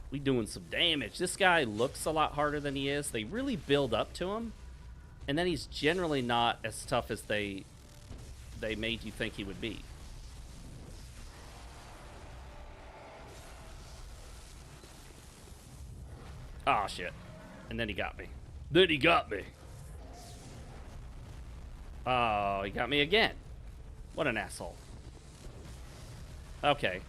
We doing some damage. This guy looks a lot harder than he is. They really build up to him. And then he's generally not as tough as they made you think he would be. Oh, shit. And then he got me. Oh, he got me again. What an asshole. Okay.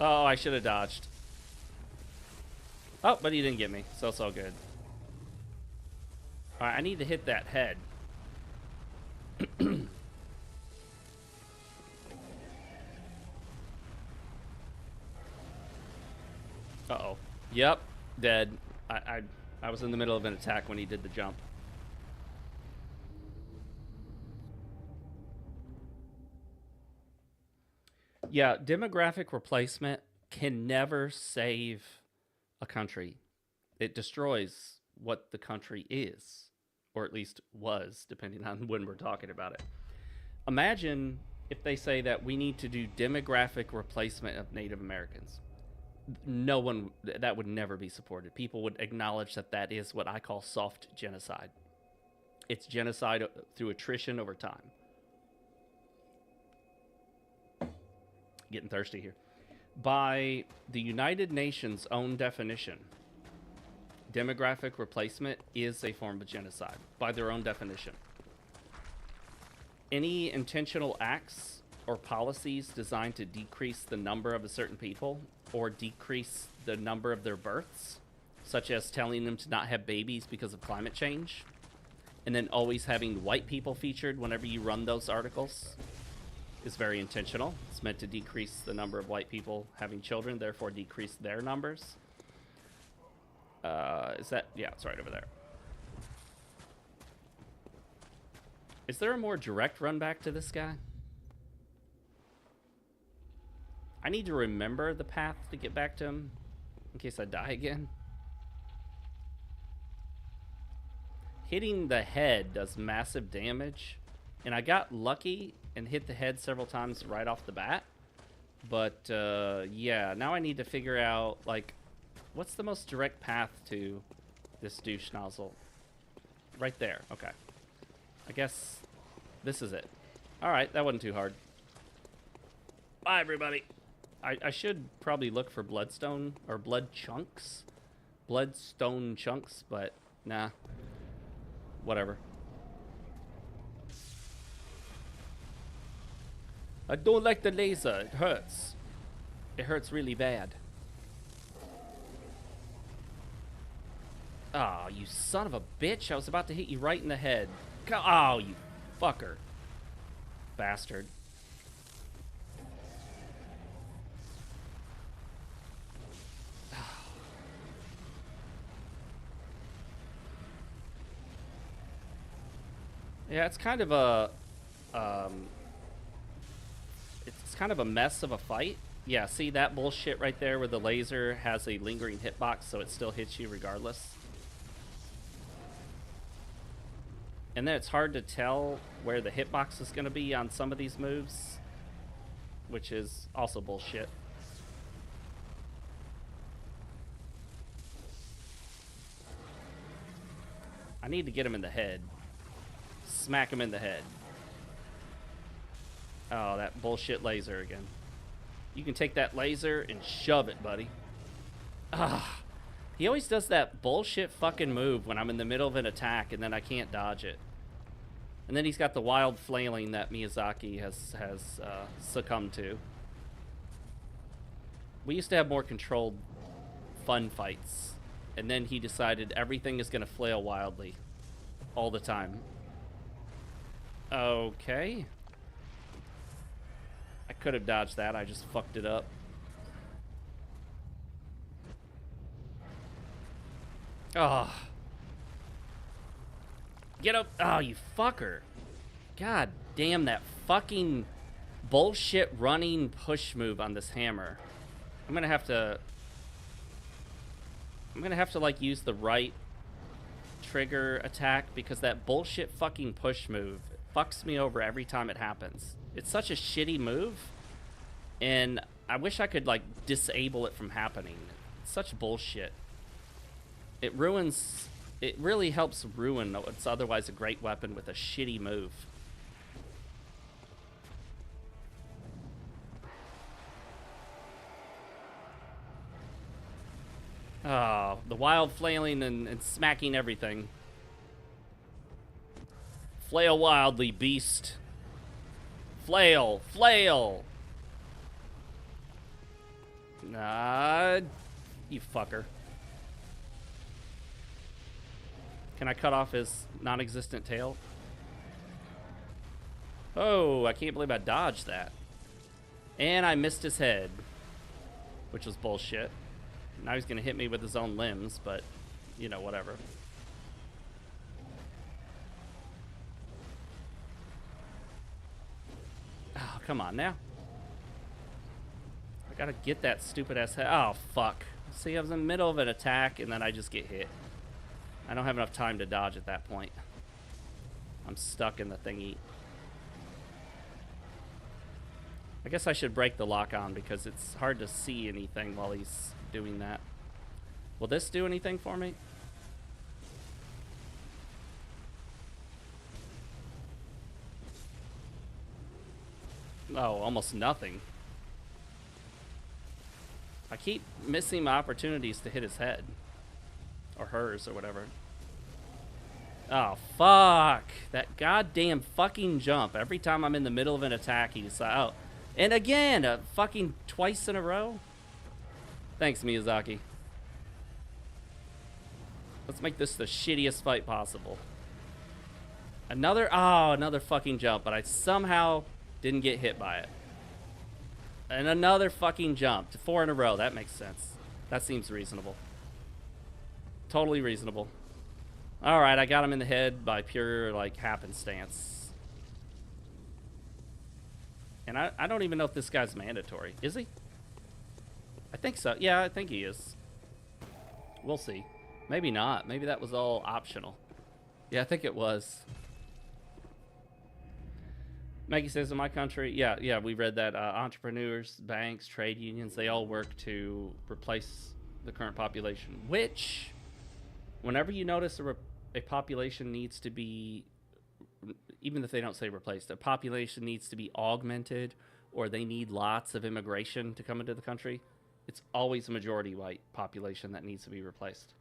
Oh, I should have dodged. Oh, but he didn't get me, so it's all good. Alright, I need to hit that head. Uh-oh. Yep, dead. I was in the middle of an attack when he did the jump. Yeah, demographic replacement can never save a country. It destroys what the country is, or at least was, depending on when we're talking about it. Imagine if they say that we need to do demographic replacement of Native Americans. No one, that would never be supported. People would acknowledge that that is what I call soft genocide. It's genocide through attrition over time. Getting thirsty here. By the United Nations' own definition, demographic replacement is a form of genocide, by their own definition. Any intentional acts or policies designed to decrease the number of a certain people or decrease the number of their births, such as telling them to not have babies because of climate change, and then always having white people featured whenever you run those articles, is very intentional. It's meant to decrease the number of white people having children, therefore decrease their numbers. Is that... Yeah, it's right over there. Is there a more direct run back to this guy? I need to remember the path to get back to him in case I die again. Hitting the head does massive damage, and I got lucky and hit the head several times right off the bat. But yeah, now I need to figure out, like, what's the most direct path to this douche nozzle? Right there. Okay. I guess this is it. Alright, that wasn't too hard. Bye, everybody. I should probably look for bloodstone or blood chunks. Bloodstone chunks, but nah. Whatever. I don't like the laser. It hurts. It hurts really bad. Oh, you son of a bitch. I was about to hit you right in the head. Oh, you fucker. Bastard. Yeah, it's kind of a... it's kind of a mess of a fight. Yeah, see that bullshit right there where the laser has a lingering hitbox so it still hits you regardless? And then it's hard to tell where the hitbox is going to be on some of these moves, which is also bullshit. I need to get him in the head. Smack him in the head. Oh, that bullshit laser again. You can take that laser and shove it, buddy. Ah, he always does that bullshit fucking move when I'm in the middle of an attack and then I can't dodge it. And then he's got the wild flailing that Miyazaki has succumbed to. We used to have more controlled, fun fights. And then he decided everything is going to flail wildly. All the time. Okay. I could have dodged that. I just fucked it up. Oh. Get up. Oh, you fucker. God damn, that fucking bullshit running push move on this hammer. I'm gonna have to like use the right trigger attack because that bullshit fucking push move fucks me over every time it happens. It's such a shitty move, and I wish I could like disable it from happening. It's such bullshit. It really helps ruin what's otherwise a great weapon with a shitty move. Oh, the wild flailing and smacking everything. Flail wildly, beast. Flail, flail. Nah, you fucker. Can I cut off his non-existent tail? Oh, I can't believe I dodged that. And I missed his head, which was bullshit. Now he's gonna hit me with his own limbs, but, you know, whatever. Oh, come on now. I gotta get that stupid ass head. Oh, fuck. See, I was in the middle of an attack, and then I just get hit. I don't have enough time to dodge at that point. I'm stuck in the thingy. I guess I should break the lock on because it's hard to see anything while he's doing that. Will this do anything for me? Oh, almost nothing. I keep missing my opportunities to hit his head. Or hers, or whatever. Oh, fuck. That goddamn fucking jump. Every time I'm in the middle of an attack, he decides, oh. And again, fucking twice in a row. Thanks, Miyazaki. Let's make this the shittiest fight possible. Another fucking jump, but I somehow didn't get hit by it. And another fucking jump. 4 in a row. That makes sense. That seems reasonable. Totally reasonable. Alright, I got him in the head by pure, like, happenstance. And I don't even know if this guy's mandatory. Is he? I think so. Yeah, I think he is. We'll see. Maybe not. Maybe that was all optional. Yeah, I think it was. Maggie says, in my country, yeah, we read that entrepreneurs, banks, trade unions, they all work to replace the current population, which, whenever you notice a population needs to be, even if they don't say replaced, a population needs to be augmented, or they need lots of immigration to come into the country, it's always a majority white population that needs to be replaced.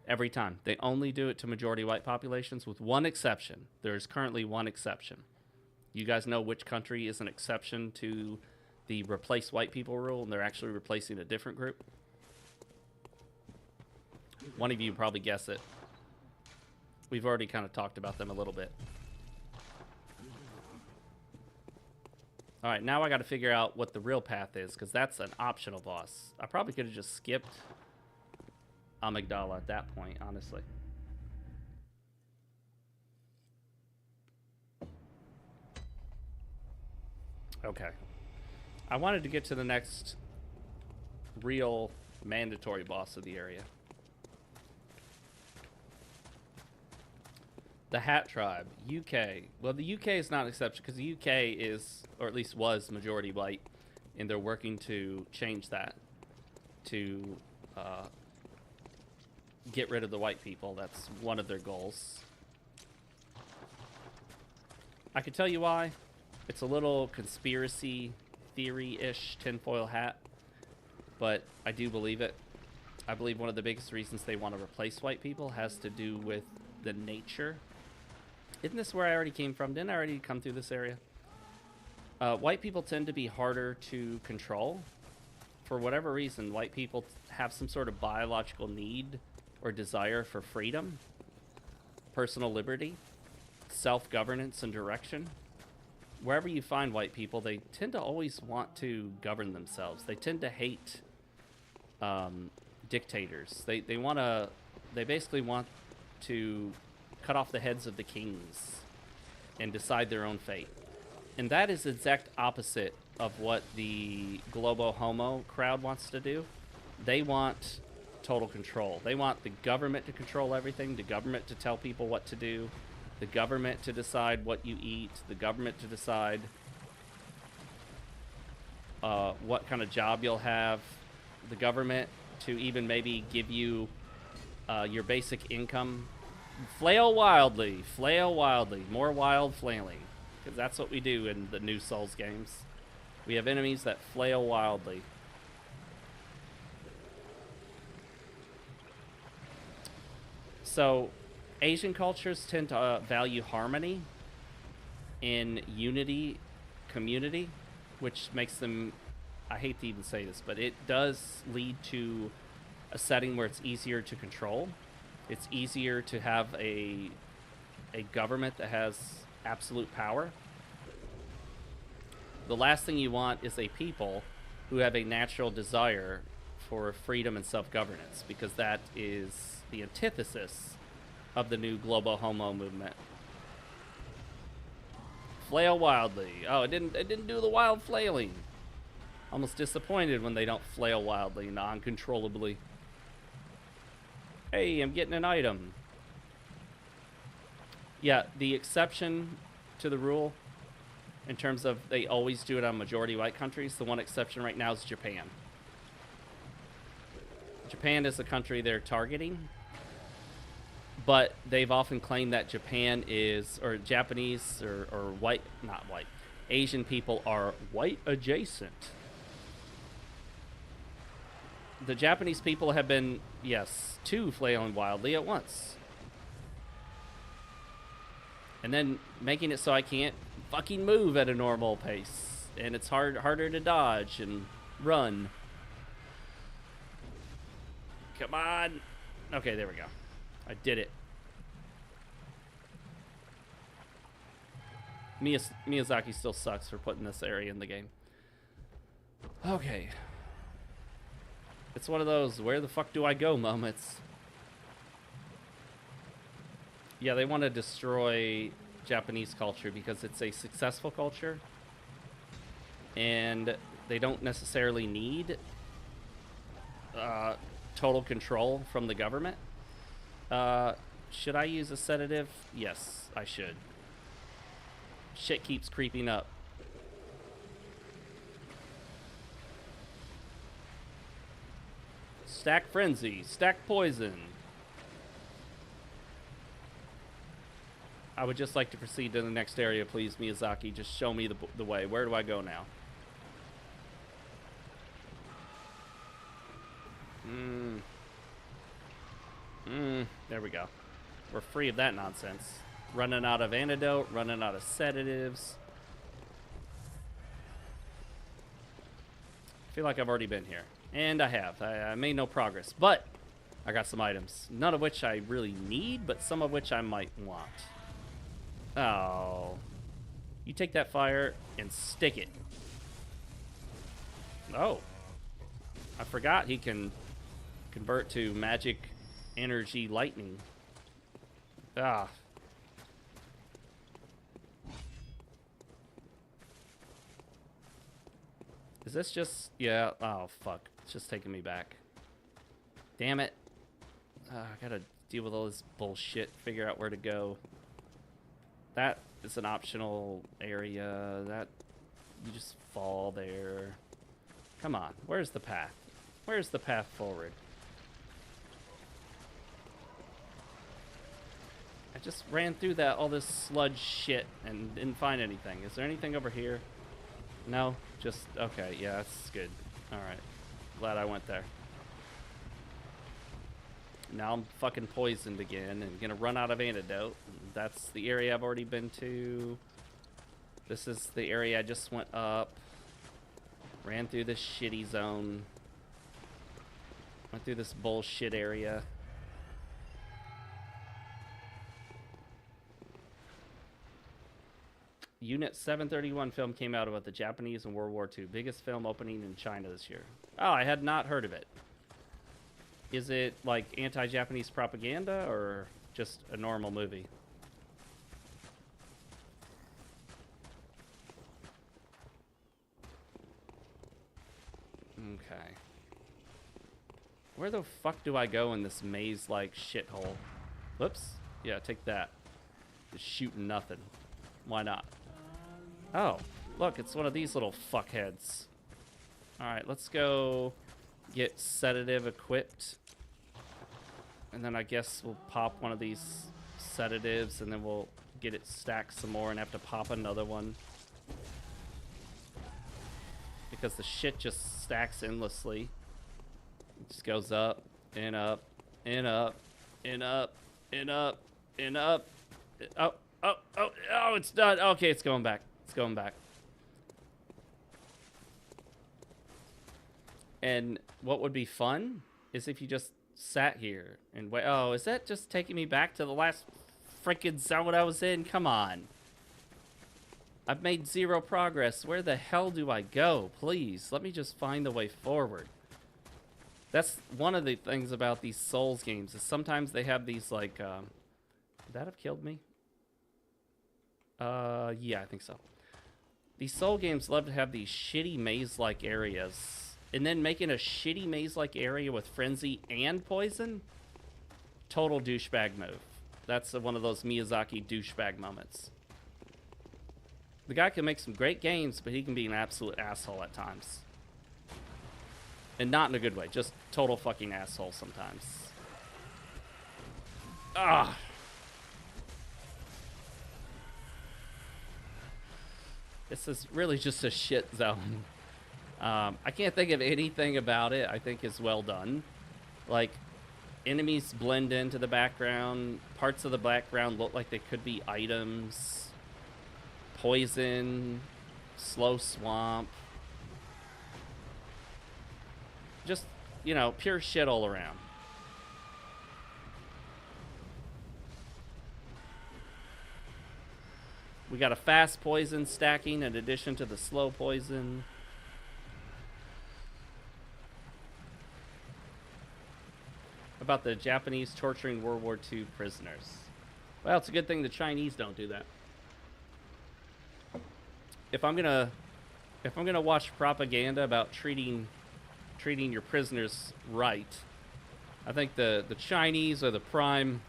Every time. They only do it to majority white populations with one exception. There's currently one exception. You guys know which country is an exception to the replace white people rule, and they're actually replacing a different group? One of you probably guess it. We've already kind of talked about them a little bit. All right, now I got to figure out what the real path is, because that's an optional boss. I probably could have just skipped Amygdala at that point, honestly. Okay. I wanted to get to the next real mandatory boss of the area. The Hat Tribe, UK. Well, the UK is not an exception because the UK is, or at least was, majority white, and they're working to change that to get rid of the white people. That's one of their goals. I could tell you why. It's a little conspiracy theory-ish tinfoil hat, but I do believe it. I believe one of the biggest reasons they want to replace white people has to do with the nature. Isn't this where I already came from? Didn't I already come through this area? White people tend to be harder to control. For whatever reason, white people have some sort of biological need or desire for freedom, personal liberty, self-governance, and direction. Wherever you find white people, they tend to always want to govern themselves. They tend to hate dictators. They basically want to cut off the heads of the kings and decide their own fate. And that is the exact opposite of what the Globo Homo crowd wants to do. They want total control. They want the government to control everything, the government to tell people what to do, the government to decide what you eat, the government to decide what kind of job you'll have, the government to even maybe give you your basic income. Flail wildly, more wild flailing, because that's what we do in the new Souls games. We have enemies that flail wildly. So, Asian cultures tend to value harmony in unity, community, which makes them, I hate to even say this, but it does lead to a setting where it's easier to control. It's easier to have a government that has absolute power. The last thing you want is a people who have a natural desire for freedom and self-governance, because that is the antithesis of the new Globo Homo movement. Flail wildly. Oh, it didn't do the wild flailing. Almost disappointed when they don't flail wildly, non-controllably. Hey, I'm getting an item. Yeah, the exception to the rule, in terms of they always do it on majority white countries, the one exception right now is Japan. Japan is the country they're targeting, but they've often claimed that Japan is, or Japanese, or white, not white, Asian people are white adjacent. The Japanese people have been, yes, too flailing wildly at once. And then making it so I can't fucking move at a normal pace. And it's harder to dodge and run. Come on. Okay, there we go. I did it. Miyazaki still sucks for putting this area in the game. Okay. It's one of those where the fuck do I go moments. Yeah, they want to destroy Japanese culture because it's a successful culture. And they don't necessarily need total control from the government. Should I use a sedative? Yes, I should. Shit keeps creeping up. Stack frenzy, stack poison. I would just like to proceed to the next area, please, Miyazaki. Just show me the way. Where do I go now? There we go. We're free of that nonsense. Running out of antidote, running out of sedatives. I feel like I've already been here. And I have. I made no progress. But I got some items. None of which I really need, but some of which I might want. Oh. You take that fire and stick it. Oh. I forgot he can convert to magic energy lightning. Ah. Is this just... Yeah. Oh, fuck. It's just taking me back. Damn it. I gotta deal with all this bullshit. Figure out where to go. That is an optional area. That... You just fall there. Come on. Where's the path? Where's the path forward? I just ran through that, all this sludge shit, and didn't find anything. Is there anything over here? No? Just, okay, yeah, that's good. Alright. Glad I went there. Now I'm fucking poisoned again and gonna run out of antidote. That's the area I've already been to. This is the area I just went up. Ran through this shitty zone. Went through this bullshit area. Unit 731 film came out about the Japanese in World War II. Biggest film opening in China this year. Oh, I had not heard of it. Is it like anti-Japanese propaganda or just a normal movie? Okay. Where the fuck do I go in this maze-like shithole? Whoops. Yeah, take that. Just shooting nothing. Why not? Oh, look, it's one of these little fuckheads. Alright, let's go get sedative equipped. And then I guess we'll pop one of these sedatives and then we'll get it stacked some more and have to pop another one. Because the shit just stacks endlessly. It just goes up and up and up and up and up and up. Oh, oh, oh, oh, it's done. Okay, it's going back. It's going back. And what would be fun is if you just sat here and wait. Oh, is that just taking me back to the last freaking zone I was in? Come on. I've made zero progress. Where the hell do I go? Please, let me just find the way forward. That's one of the things about these Souls games is sometimes they have these like, would that have killed me? Yeah, I think so. These Soul games love to have these shitty maze-like areas. And then making a shitty maze-like area with frenzy and poison? Total douchebag move. That's one of those Miyazaki douchebag moments. The guy can make some great games, but he can be an absolute asshole at times. And not in a good way, just total fucking asshole sometimes. Ah! This is really just a shit zone. I can't think of anything about it I think is well done. Like, enemies blend into the background. Parts of the background look like they could be items. Poison. Slow swamp. Just, you know, pure shit all around. We got a fast poison stacking in addition to the slow poison. About the Japanese torturing World War II prisoners. Well, it's a good thing the Chinese don't do that. If I'm gonna watch propaganda about treating your prisoners right, I think the Chinese are the prime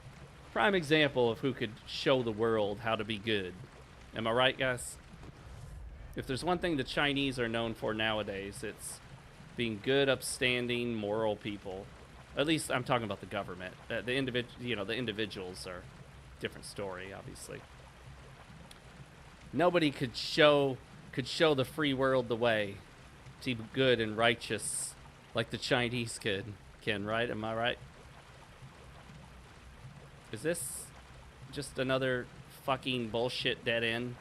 example of who could show the world how to be good. Am I right, guys? If there's one thing the Chinese are known for nowadays, it's being good, upstanding, moral people. At least I'm talking about the government. The individuals are a different story, obviously. Nobody could show the free world the way to be good and righteous like the Chinese can, right? Am I right? Is this just another fucking bullshit dead end?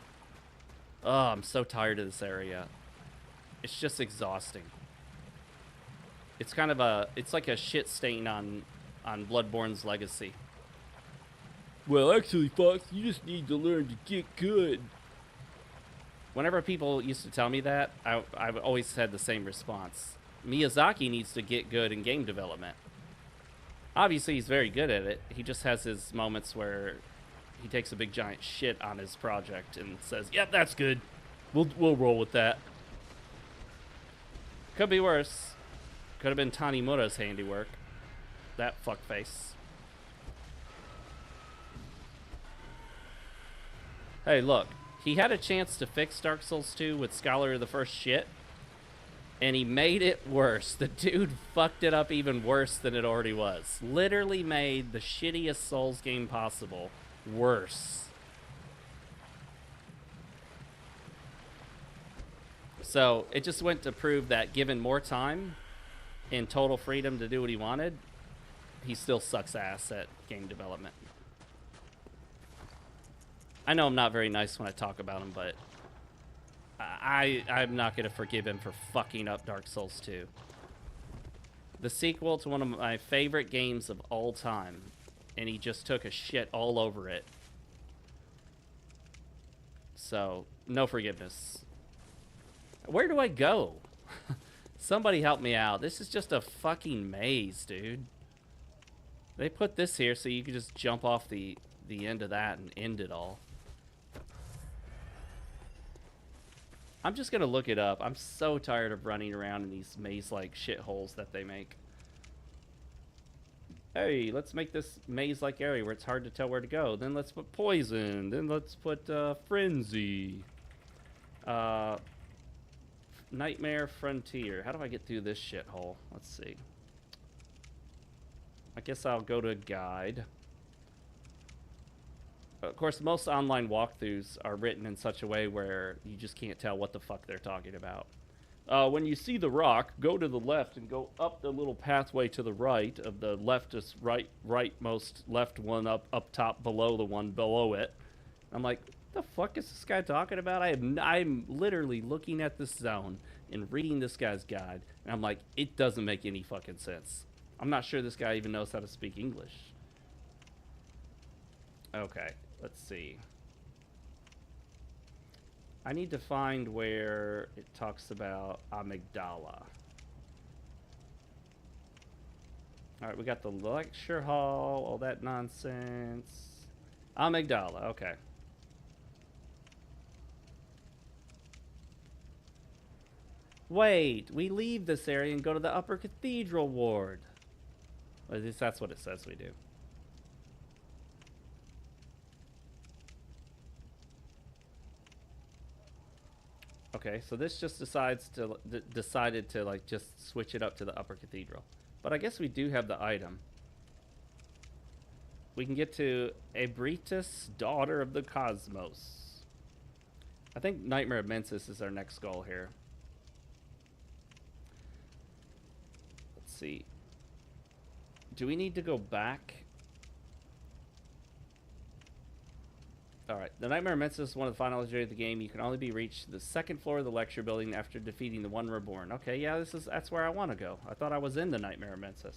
Oh, I'm so tired of this area. It's just exhausting. It's kind of it's like a shit stain on Bloodborne's legacy. Well, actually, Fox, you just need to learn to get good. Whenever people used to tell me that, I've always had the same response. Miyazaki needs to get good in game development. Obviously, he's very good at it. He just has his moments where he takes a big giant shit on his project and says, "Yep, that's good. We'll roll with that." Could be worse. Could have been Tanimura's handiwork. That fuckface. Hey, look. He had a chance to fix Dark Souls 2 with Scholar of the First shit, and he made it worse. The dude fucked it up even worse than it already was. Literally made the shittiest Souls game possible worse. So, it just went to prove that given more time and total freedom to do what he wanted, he still sucks ass at game development. I know I'm not very nice when I talk about him, but I'm not going to forgive him for fucking up Dark Souls 2. The sequel to one of my favorite games of all time, and he just took a shit all over it. So, no forgiveness. Where do I go? Somebody help me out. This is just a fucking maze, dude. They put this here so you can just jump off the end of that and end it all. I'm just gonna look it up. I'm so tired of running around in these maze-like shitholes that they make. Hey, let's make this maze-like area where it's hard to tell where to go. Then let's put poison. Then let's put frenzy. Nightmare Frontier. How do I get through this shithole? Let's see. I guess I'll go to a guide. Of course, most online walkthroughs are written in such a way where you just can't tell what the fuck they're talking about. When you see the rock, go to the left and go up the little pathway to the right of the leftist rightmost left one up top below the one below it. I'm like, what the fuck is this guy talking about? I'm literally looking at this zone and reading this guy's guide, and I'm like, it doesn't make any fucking sense. I'm not sure this guy even knows how to speak English. Okay, let's see. I need to find where it talks about amygdala. Alright, we got the lecture hall, all that nonsense. Amygdala, okay. Wait, we leave this area and go to the upper cathedral ward. Well, at least that's what it says we do. Okay, so this just decided to like just switch it up to the upper cathedral. But I guess we do have the item. We can get to Ebritus, Daughter of the Cosmos. I think Nightmare of Mensis is our next goal here. Let's see. Do we need to go back? Alright, the Nightmare of Mensis is one of the final areas of the game. You can only be reached the second floor of the lecture building after defeating the One Reborn. Okay, yeah, that's where I want to go. I thought I was in the Nightmare of Mensis.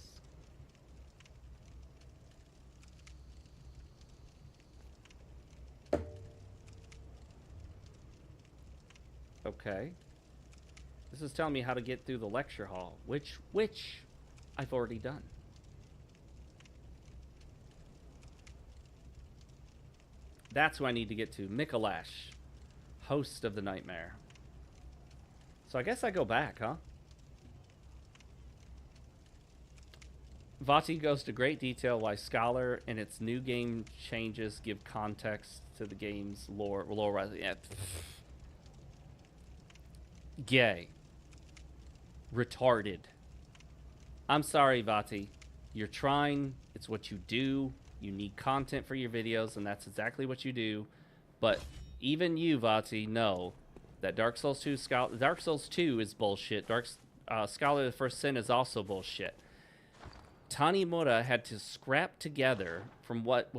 Okay. This is telling me how to get through the lecture hall, which I've already done. That's who I need to get to. Mikolash, host of the nightmare. So I guess I go back, huh? Vati goes to great detail why Scholar and its new game changes give context to the game's lore. Yeah. Gay. Retarded. I'm sorry, Vati. You're trying. It's what you do. You need content for your videos, and that's exactly what you do. But even you, Vati, know that Dark Souls 2 is bullshit. Scholar of the First Sin is also bullshit. Tanimura had to scrap together from what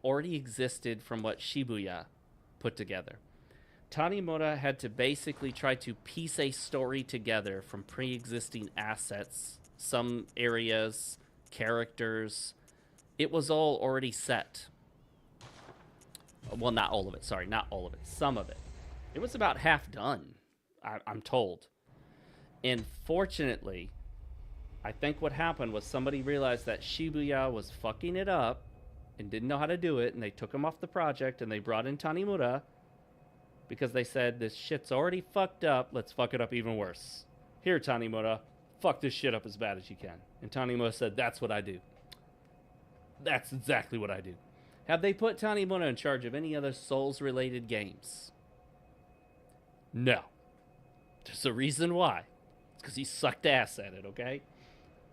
already existed from what Shibuya put together. Tanimura had to basically try to piece a story together from pre-existing assets, some areas, characters. It was all already set. Well, not all of it. Sorry, not all of it. Some of it. It was about half done, I'm told. And fortunately, I think what happened was somebody realized that Shibuya was fucking it up and didn't know how to do it, and they took him off the project, and they brought in Tanimura because they said, this shit's already fucked up, let's fuck it up even worse. Here, Tanimura, fuck this shit up as bad as you can. And Tanimura said, that's what I do. That's exactly what I do. Have they put Tanimura in charge of any other Souls-related games? No. There's a reason why. It's because he sucked ass at it, okay?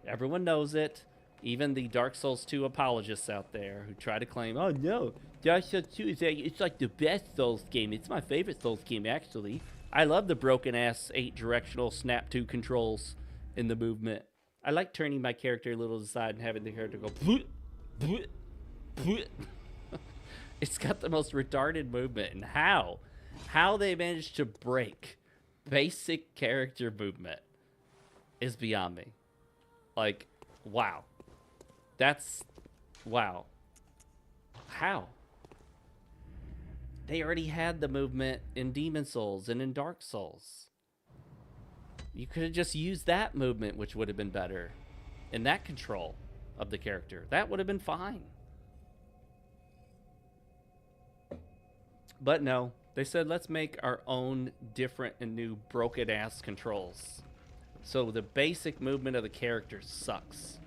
Everyone knows it. Even the Dark Souls 2 apologists out there who try to claim, oh no, Dark Souls 2 is it's like the best Souls game. It's my favorite Souls game, actually. I love the broken-ass 8-directional Snap 2 controls in the movement. I like turning my character a little to the side and having the character go... It's got the most retarded movement. And how they managed to break basic character movement is beyond me. Like, wow. That's... wow. How? They already had the movement in Demon Souls and in Dark Souls. You could have just used that movement, which would have been better. And that control of the character. That would have been fine. But no, They said, let's make our own different and new broken-ass controls. So the basic movement of the character sucks.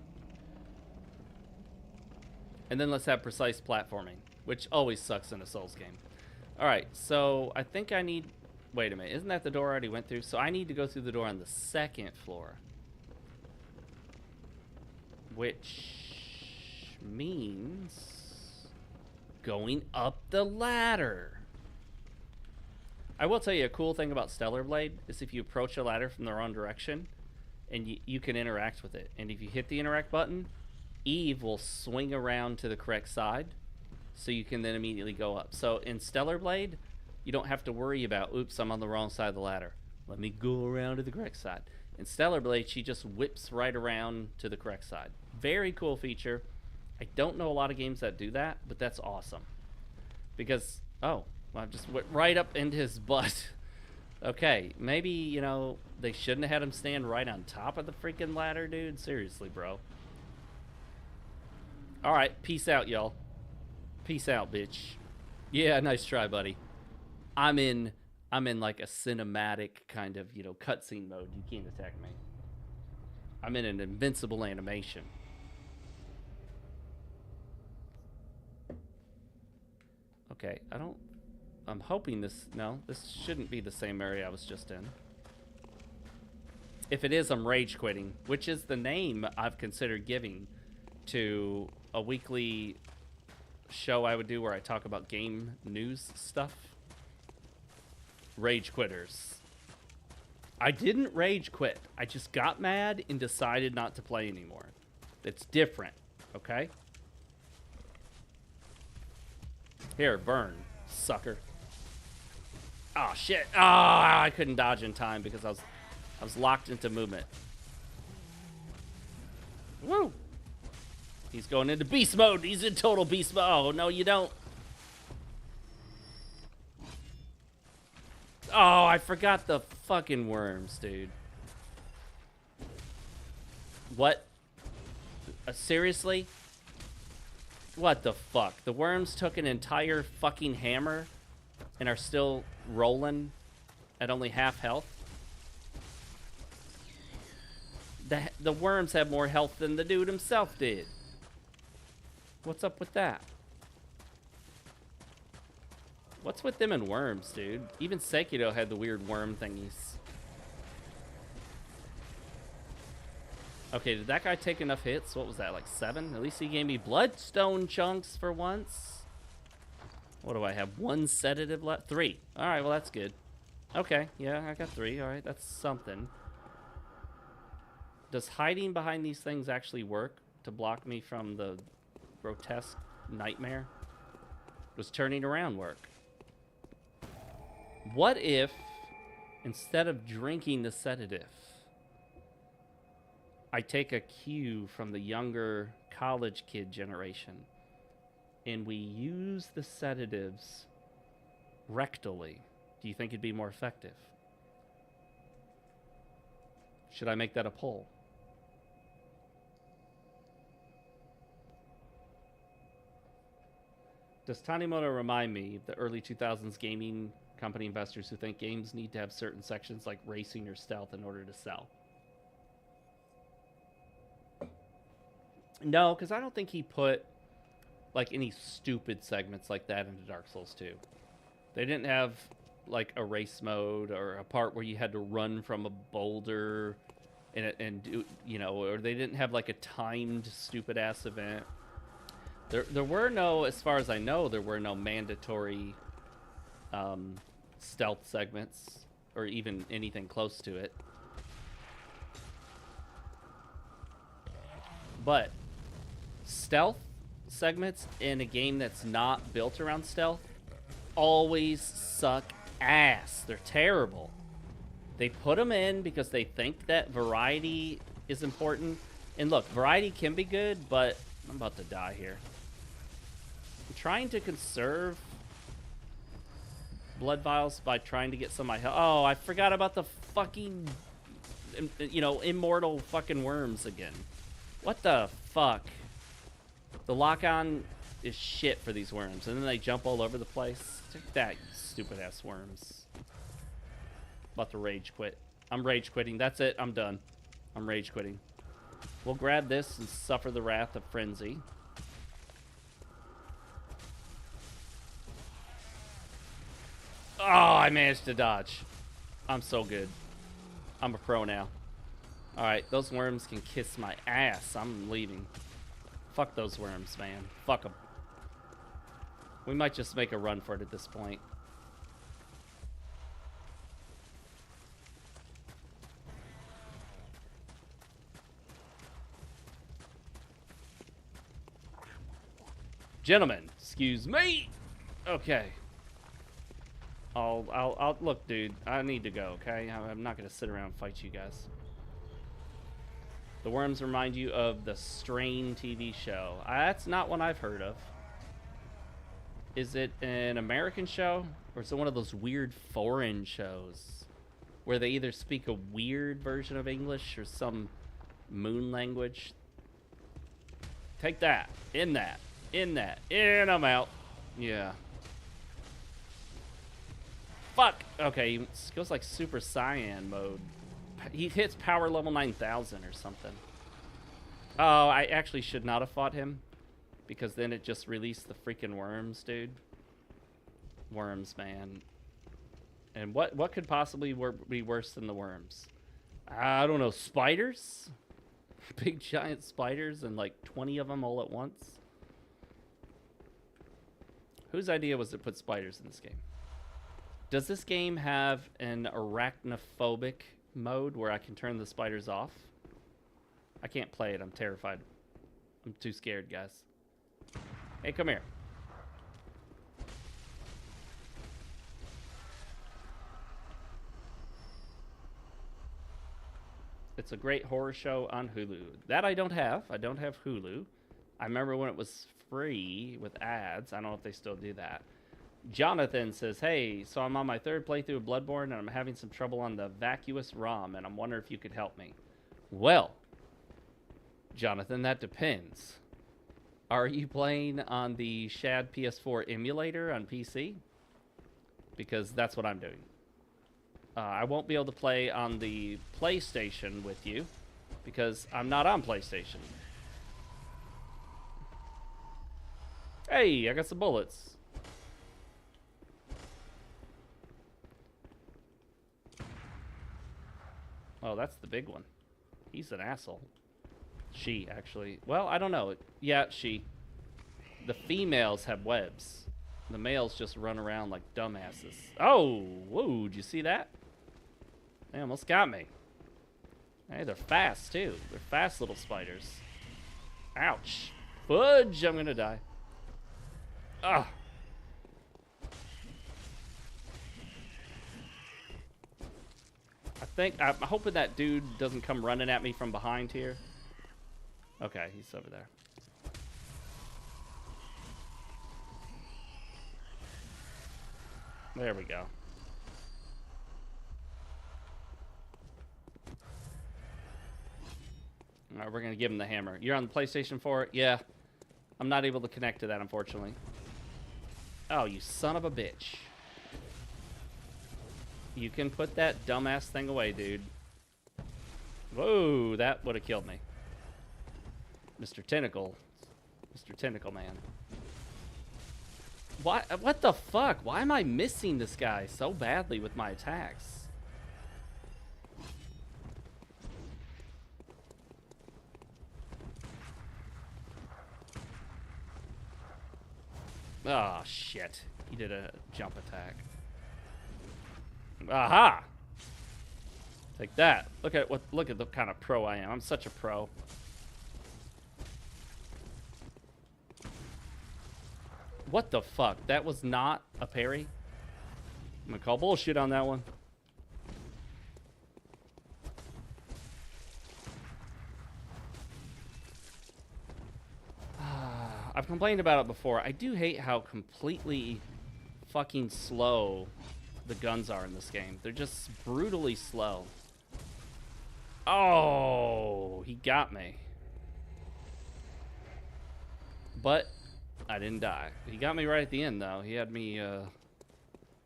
And then let's have precise platforming, which always sucks in a Souls game. Alright, so I think I need... Wait a minute, isn't that the door I already went through? So I need to go through the door on the second floor. Which means going up the ladder. I will tell you a cool thing about Stellar Blade is if you approach a ladder from the wrong direction, and you can interact with it. And if you hit the interact button, Eve will swing around to the correct side, so you can then immediately go up. So in Stellar Blade, you don't have to worry about, oops, I'm on the wrong side of the ladder. Let me go around to the correct side. In Stellar Blade, she just whips right around to the correct side. Very cool feature. I don't know a lot of games that do that, but that's awesome. Because, oh, well, I just went right up into his butt. Okay, maybe, you know, they shouldn't have had him stand right on top of the freaking ladder, dude. Seriously, bro. Alright, peace out, y'all. Peace out, bitch. Yeah, nice try, buddy. I'm in like a cinematic kind of, you know, cutscene mode. You can't attack me. I'm in an invincible animation. Okay, I'm hoping this, no, this shouldn't be the same area I was just in. If it is, I'm rage quitting, which is the name I've considered giving to a weekly show I would do where I talk about game news stuff. Rage quitters. I didn't rage quit. I just got mad and decided not to play anymore. It's different, okay? Here, burn, sucker. Oh shit! Oh, I couldn't dodge in time because I was locked into movement. Woo! He's going into beast mode. He's in total beast mode. Oh no, you don't. Oh, I forgot the fucking worms, dude. What? Seriously? What the fuck? The worms took an entire fucking hammer and are still rolling at only half health? The worms have more health than the dude himself did. What's up with that? What's with them and worms, dude? Even Sekiro had the weird worm thingies. Okay, did that guy take enough hits? What was that, like 7? At least he gave me bloodstone chunks for once. What do I have? 1 sedative left? 3. Alright, well that's good. Okay, yeah, I got 3. Alright, that's something. Does hiding behind these things actually work to block me from the grotesque nightmare? Does turning around work? What if, instead of drinking the sedative, I take a cue from the younger college kid generation and we use the sedatives rectally? Do you think it'd be more effective? Should I make that a poll? Does Tanimoto remind me of the early 2000s gaming company investors who think games need to have certain sections like racing or stealth in order to sell? No, because I don't think he put like any stupid segments like that into Dark Souls 2. They didn't have like a race mode or a part where you had to run from a boulder and do, you know, or they didn't have like a timed stupid ass event. There were no, as far as I know, there were no mandatory stealth segments or even anything close to it. But stealth segments in a game that's not built around stealth always suck ass. They're terrible. They put them in because they think that variety is important. And look, variety can be good, but I'm about to die here. I'm trying to conserve blood vials by trying to get some of my health. Oh, I forgot about the fucking, you know, immortal fucking worms again. What the fuck? The lock-on is shit for these worms, and then they jump all over the place. Take that, you stupid ass worms. About to rage quit. I'm rage quitting. That's it. I'm done. I'm rage quitting. We'll grab this and suffer the wrath of frenzy. Oh, I managed to dodge. I'm so good. I'm a pro now. Alright, those worms can kiss my ass. I'm leaving. Fuck those worms, man. Fuck them. We might just make a run for it at this point. Gentlemen, excuse me. Okay. I'll look, dude. I need to go. Okay, I'm not gonna sit around and fight you guys. The worms remind you of the Strain TV show. That's not one I've heard of. Is it an American show, or is it one of those weird foreign shows where they either speak a weird version of English or some moon language? Take that. In that. In that. In, I'm out. Yeah. Fuck. Okay, he goes like Super Saiyan mode. He hits power level 9,000 or something. Oh, I actually should not have fought him, because then it just released the freaking worms, dude. Worms, man. And what could possibly be worse than the worms? I don't know. Spiders? Big giant spiders and like 20 of them all at once? Whose idea was to put spiders in this game? Does this game have an arachnophobic mode where I can turn the spiders off? I can't play it. I'm terrified. I'm too scared, guys. Hey, come here. It's a great horror show on Hulu. That I don't have. I don't have Hulu. I remember when it was free with ads. I don't know if they still do that. Jonathan says, hey, so I'm on my third playthrough of Bloodborne, and I'm having some trouble on the vacuous ROM, and I'm wondering if you could help me. Well, Jonathan, that depends. Are you playing on the Shad PS4 emulator on PC? Because that's what I'm doing. I won't be able to play on the PlayStation with you, because I'm not on PlayStation. Hey, I got some bullets. Oh, that's the big one. He's an asshole. She, actually. Well, I don't know. Yeah, she. The females have webs. The males just run around like dumbasses. Oh, whoa, did you see that? They almost got me. Hey, they're fast, too. They're fast little spiders. Ouch. Fudge, I'm gonna die. Ugh. I'm hoping that dude doesn't come running at me from behind here. Okay, he's over there. There we go. All right, we're going to give him the hammer. You're on the PlayStation 4? Yeah. I'm not able to connect to that, unfortunately. Oh, you son of a bitch. You can put that dumbass thing away, dude. Whoa, that would have killed me. Mr. Tentacle. Mr. Tentacle Man. What the fuck? Why am I missing this guy so badly with my attacks? Oh, shit. He did a jump attack. Aha! Take that. Look at the kind of pro I am. I'm such a pro. What the fuck? That was not a parry? I'm gonna call bullshit on that one. I've complained about it before. I do hate how completely fucking slow the guns are in this game. They're just brutally slow. Oh, he got me. But I didn't die. He got me right at the end, though. He had me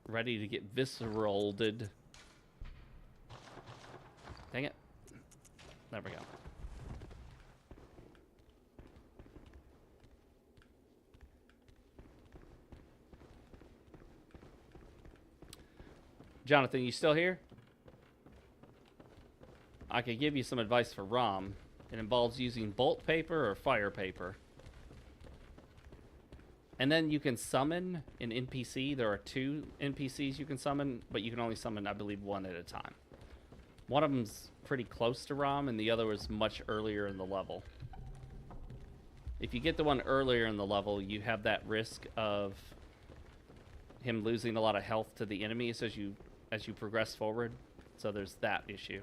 ready to get visceraled. Dang it. There we go. Jonathan, you still here? I could give you some advice for ROM. It involves using bolt paper or fire paper. And then you can summon an NPC. There are 2 NPCs you can summon, but you can only summon, I believe, 1 at a time. One of them's pretty close to ROM, and the other was much earlier in the level. If you get the one earlier in the level, you have that risk of him losing a lot of health to the enemies as you progress forward. So there's that issue.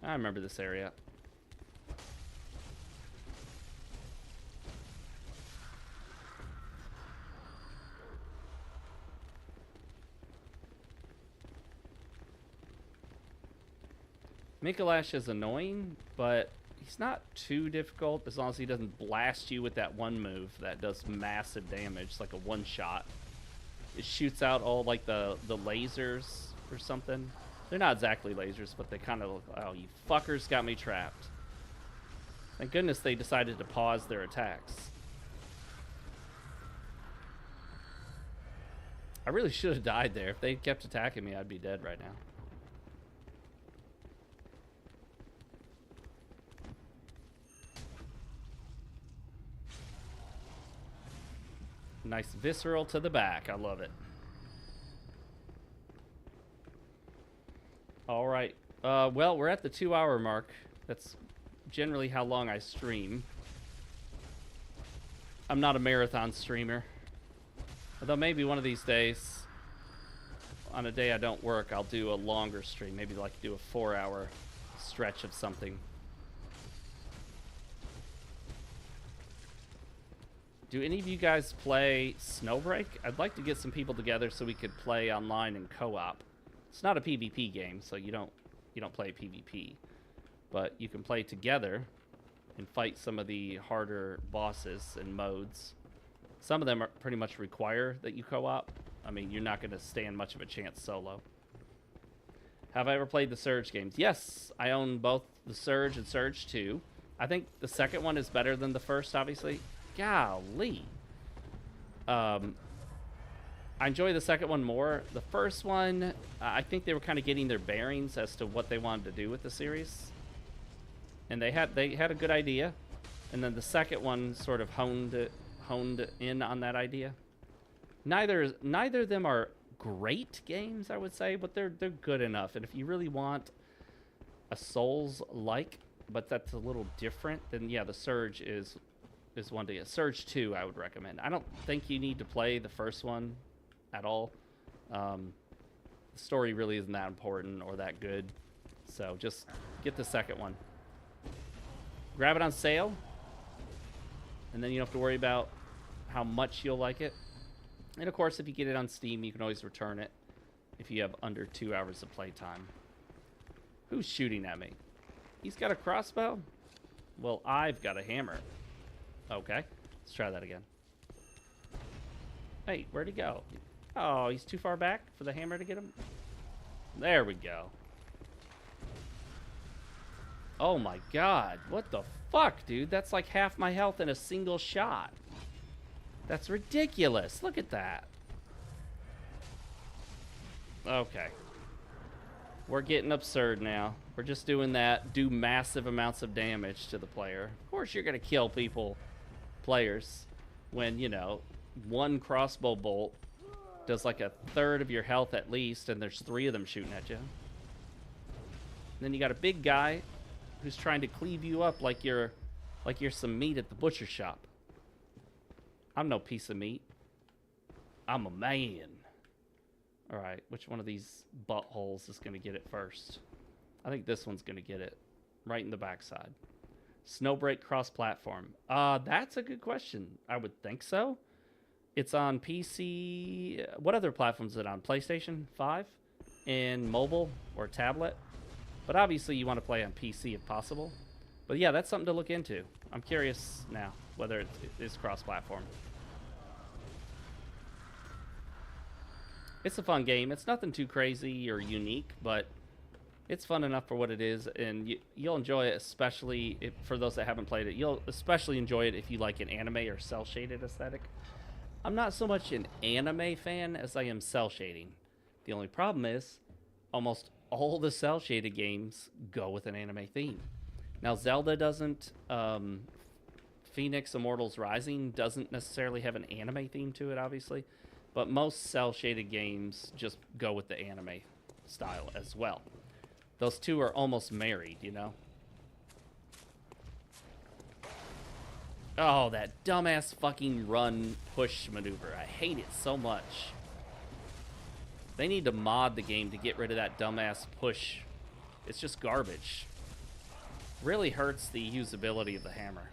I remember this area. Mikolash is annoying, but he's not too difficult as long as he doesn't blast you with that one move that does massive damage. It's like a one-shot. It shoots out all like the lasers or something. They're not exactly lasers, but they kind of look... Oh, you fuckers got me trapped. Thank goodness they decided to pause their attacks. I really should have died there. If they kept attacking me, I'd be dead right now. Nice visceral to the back. I love it. All right. Well, we're at the 2-hour mark. That's generally how long I stream. I'm not a marathon streamer. Although maybe one of these days, on a day I don't work, I'll do a longer stream. Maybe like do a 4-hour stretch of something. Do any of you guys play Snowbreak? I'd like to get some people together so we could play online in co-op. It's not a PvP game, so you don't play PvP, but you can play together and fight some of the harder bosses and modes. Some of them are pretty much require that you co-op. I mean, you're not going to stand much of a chance solo. Have I ever played the Surge games? Yes, I own both the Surge and Surge 2. I think the second one is better than the first, obviously. Golly. I enjoy the second one more. The first one, I think they were kind of getting their bearings as to what they wanted to do with the series. And they had a good idea. And then the second one sort of honed in on that idea. Neither of them are great games, I would say, but they're good enough. And if you really want a Souls-like, but that's a little different, then yeah, the Surge is one to get. Surge 2, I would recommend. I don't think you need to play the first one at all. The story really isn't that important or that good. So just get the second one. Grab it on sale. And then you don't have to worry about how much you'll like it. And of course, if you get it on Steam, you can always return it if you have under 2 hours of playtime. Who's shooting at me? He's got a crossbow? Well, I've got a hammer. Okay, let's try that again. Hey, where'd he go? Oh, he's too far back for the hammer to get him? There we go. Oh my god, what the fuck, dude? That's like half my health in a single shot. That's ridiculous. Look at that. Okay. We're getting absurd now. We're just doing that. Do massive amounts of damage to the player. Of course you're going to kill players, when, you know, one crossbow bolt does like 1/3 of your health at least, and there's 3 of them shooting at you. And then you got a big guy who's trying to cleave you up like you're some meat at the butcher shop. I'm no piece of meat. I'm a man. All right, which one of these buttholes is going to get it first? I think this one's going to get it right in the backside. Snowbreak cross-platform. That's a good question. I would think so. It's on PC. What other platforms is it on? PlayStation 5? And mobile or tablet? But obviously you want to play on PC if possible. But yeah, that's something to look into. I'm curious now whether it is cross-platform. It's a fun game. It's nothing too crazy or unique, but it's fun enough for what it is, and you'll enjoy it, especially for those that haven't played it. You'll especially enjoy it if you like an anime or cel-shaded aesthetic. I'm not so much an anime fan as I am cel-shading. The only problem is almost all the cel-shaded games go with an anime theme. Now, Zelda doesn't. Phoenix Immortals Rising doesn't necessarily have an anime theme to it, obviously. But most cel-shaded games just go with the anime style as well. Those two are almost married, you know? Oh, that dumbass fucking run push maneuver. I hate it so much. They need to mod the game to get rid of that dumbass push. It's just garbage. Really hurts the usability of the hammer.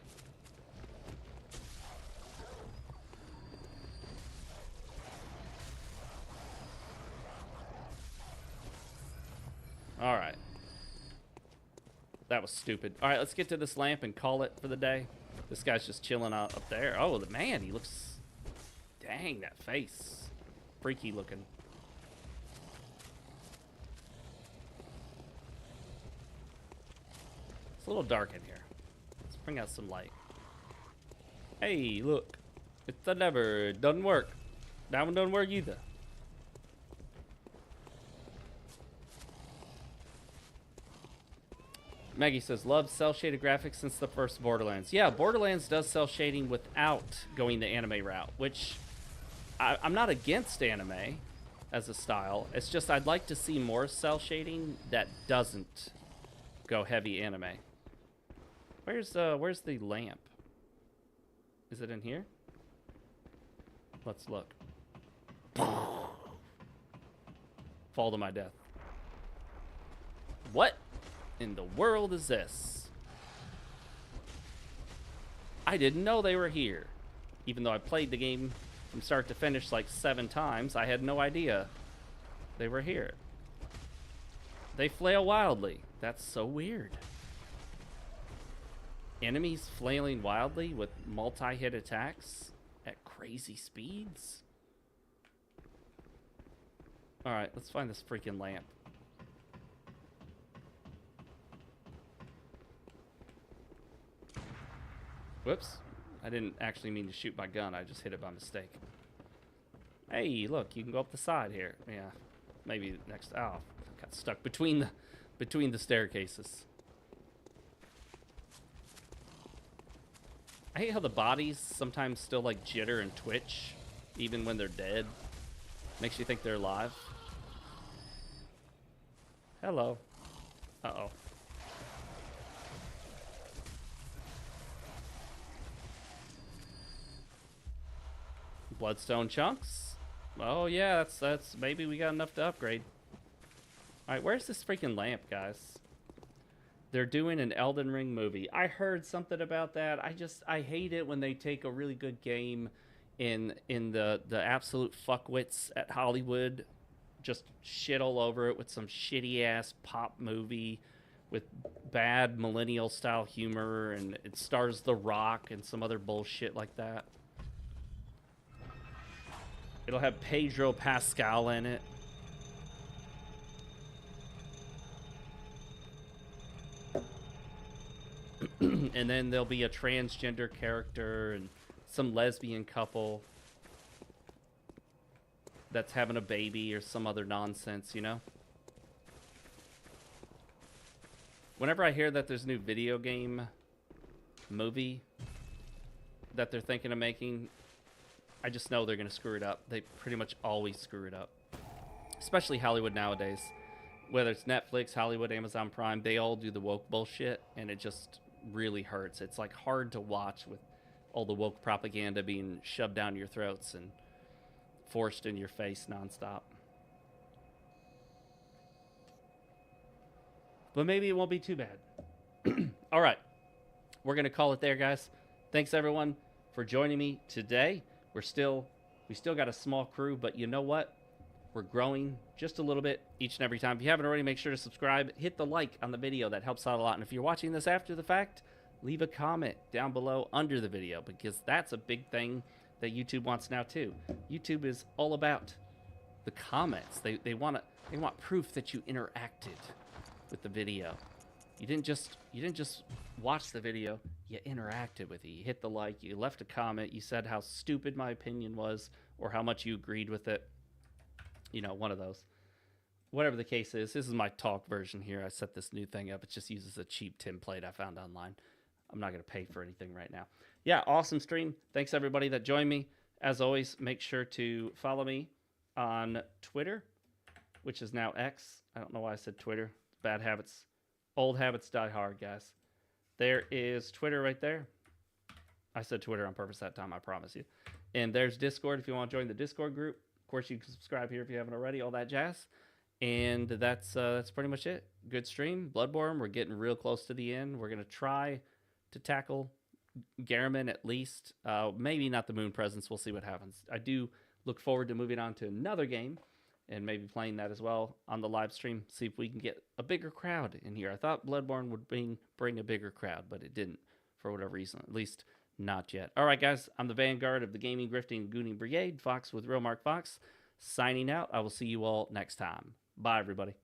Alright. That was stupid. Alright, let's get to this lamp and call it for the day. This guy's just chilling out up there. Oh, the man, he looks... Dang, that face. Freaky looking. It's a little dark in here. Let's bring out some light. Hey, look. It's a lever. It doesn't work. That one doesn't work either. Maggie says, love cel-shaded graphics since the first Borderlands. Yeah, Borderlands does cel-shading without going the anime route, which I'm not against anime as a style. It's just I'd like to see more cel-shading that doesn't go heavy anime. Where's the lamp? Is it in here? Let's look. Fall to my death. What in the world is this? I didn't know they were here. Even though I played the game from start to finish like 7 times, I had no idea they were here. They flail wildly. That's so weird. Enemies flailing wildly with multi-hit attacks at crazy speeds? Alright, let's find this freaking lamp. Whoops. I didn't actually mean to shoot my gun. I just hit it by mistake. Hey, look, you can go up the side here. Yeah. Maybe next... Oh, got stuck between the staircases. I hate how the bodies sometimes still like jitter and twitch even when they're dead. Makes you think they're alive. Hello. Uh-oh. Bloodstone chunks. Oh yeah, that's maybe we got enough to upgrade. Alright, where's this freaking lamp, guys? They're doing an Elden Ring movie. I heard something about that. I hate it when they take a really good game in the absolute fuckwits at Hollywood, just shit all over it with some shitty ass pop movie with bad millennial style humor, and it stars The Rock and some other bullshit like that. It'll have Pedro Pascal in it. And then there'll be a transgender character and some lesbian couple that's having a baby or some other nonsense, you know? Whenever I hear that there's a new video game movie that they're thinking of making, I just know they're going to screw it up. They pretty much always screw it up. Especially Hollywood nowadays. Whether it's Netflix, Hollywood, Amazon Prime, they all do the woke bullshit, and it just really hurts. It's like hard to watch with all the woke propaganda being shoved down your throats and forced in your face nonstop. But maybe it won't be too bad. All right. We're going to call it there, guys. Thanks, everyone, for joining me today. We still got a small crew, but you know what? We're growing just a little bit each and every time. If you haven't already, make sure to subscribe. Hit the like on the video. That helps out a lot. And if you're watching this after the fact, leave a comment down below under the video, because that's a big thing that YouTube wants now too. YouTube is all about the comments. They want proof that you interacted with the video. You didn't just watch the video, you interacted with it. You hit the like, you left a comment, you said how stupid my opinion was or how much you agreed with it. You know, one of those. Whatever the case is, this is my talk version here. I set this new thing up. It just uses a cheap template I found online. I'm not going to pay for anything right now. Yeah, awesome stream. Thanks everybody that joined me. As always, make sure to follow me on Twitter, which is now X. I don't know why I said Twitter. Bad habits. Old habits die hard, guys. There is Twitter right there. I said Twitter on purpose that time, I promise you. And there's Discord if you want to join the Discord group. Of course, you can subscribe here if you haven't already, all that jazz. And that's pretty much it. Good stream. Bloodborne, we're getting real close to the end. We're going to try to tackle Garamond at least. Maybe not the Moon Presence. We'll see what happens. I do look forward to moving on to another game and maybe playing that as well on the live stream. See if we can get a bigger crowd in here. I thought Bloodborne would bring a bigger crowd, but it didn't for whatever reason. At least not yet. All right, guys. I'm the vanguard of the Gaming, Grifting, Gooning Brigade. Fox with RealMarcFoxx. Signing out. I will see you all next time. Bye, everybody.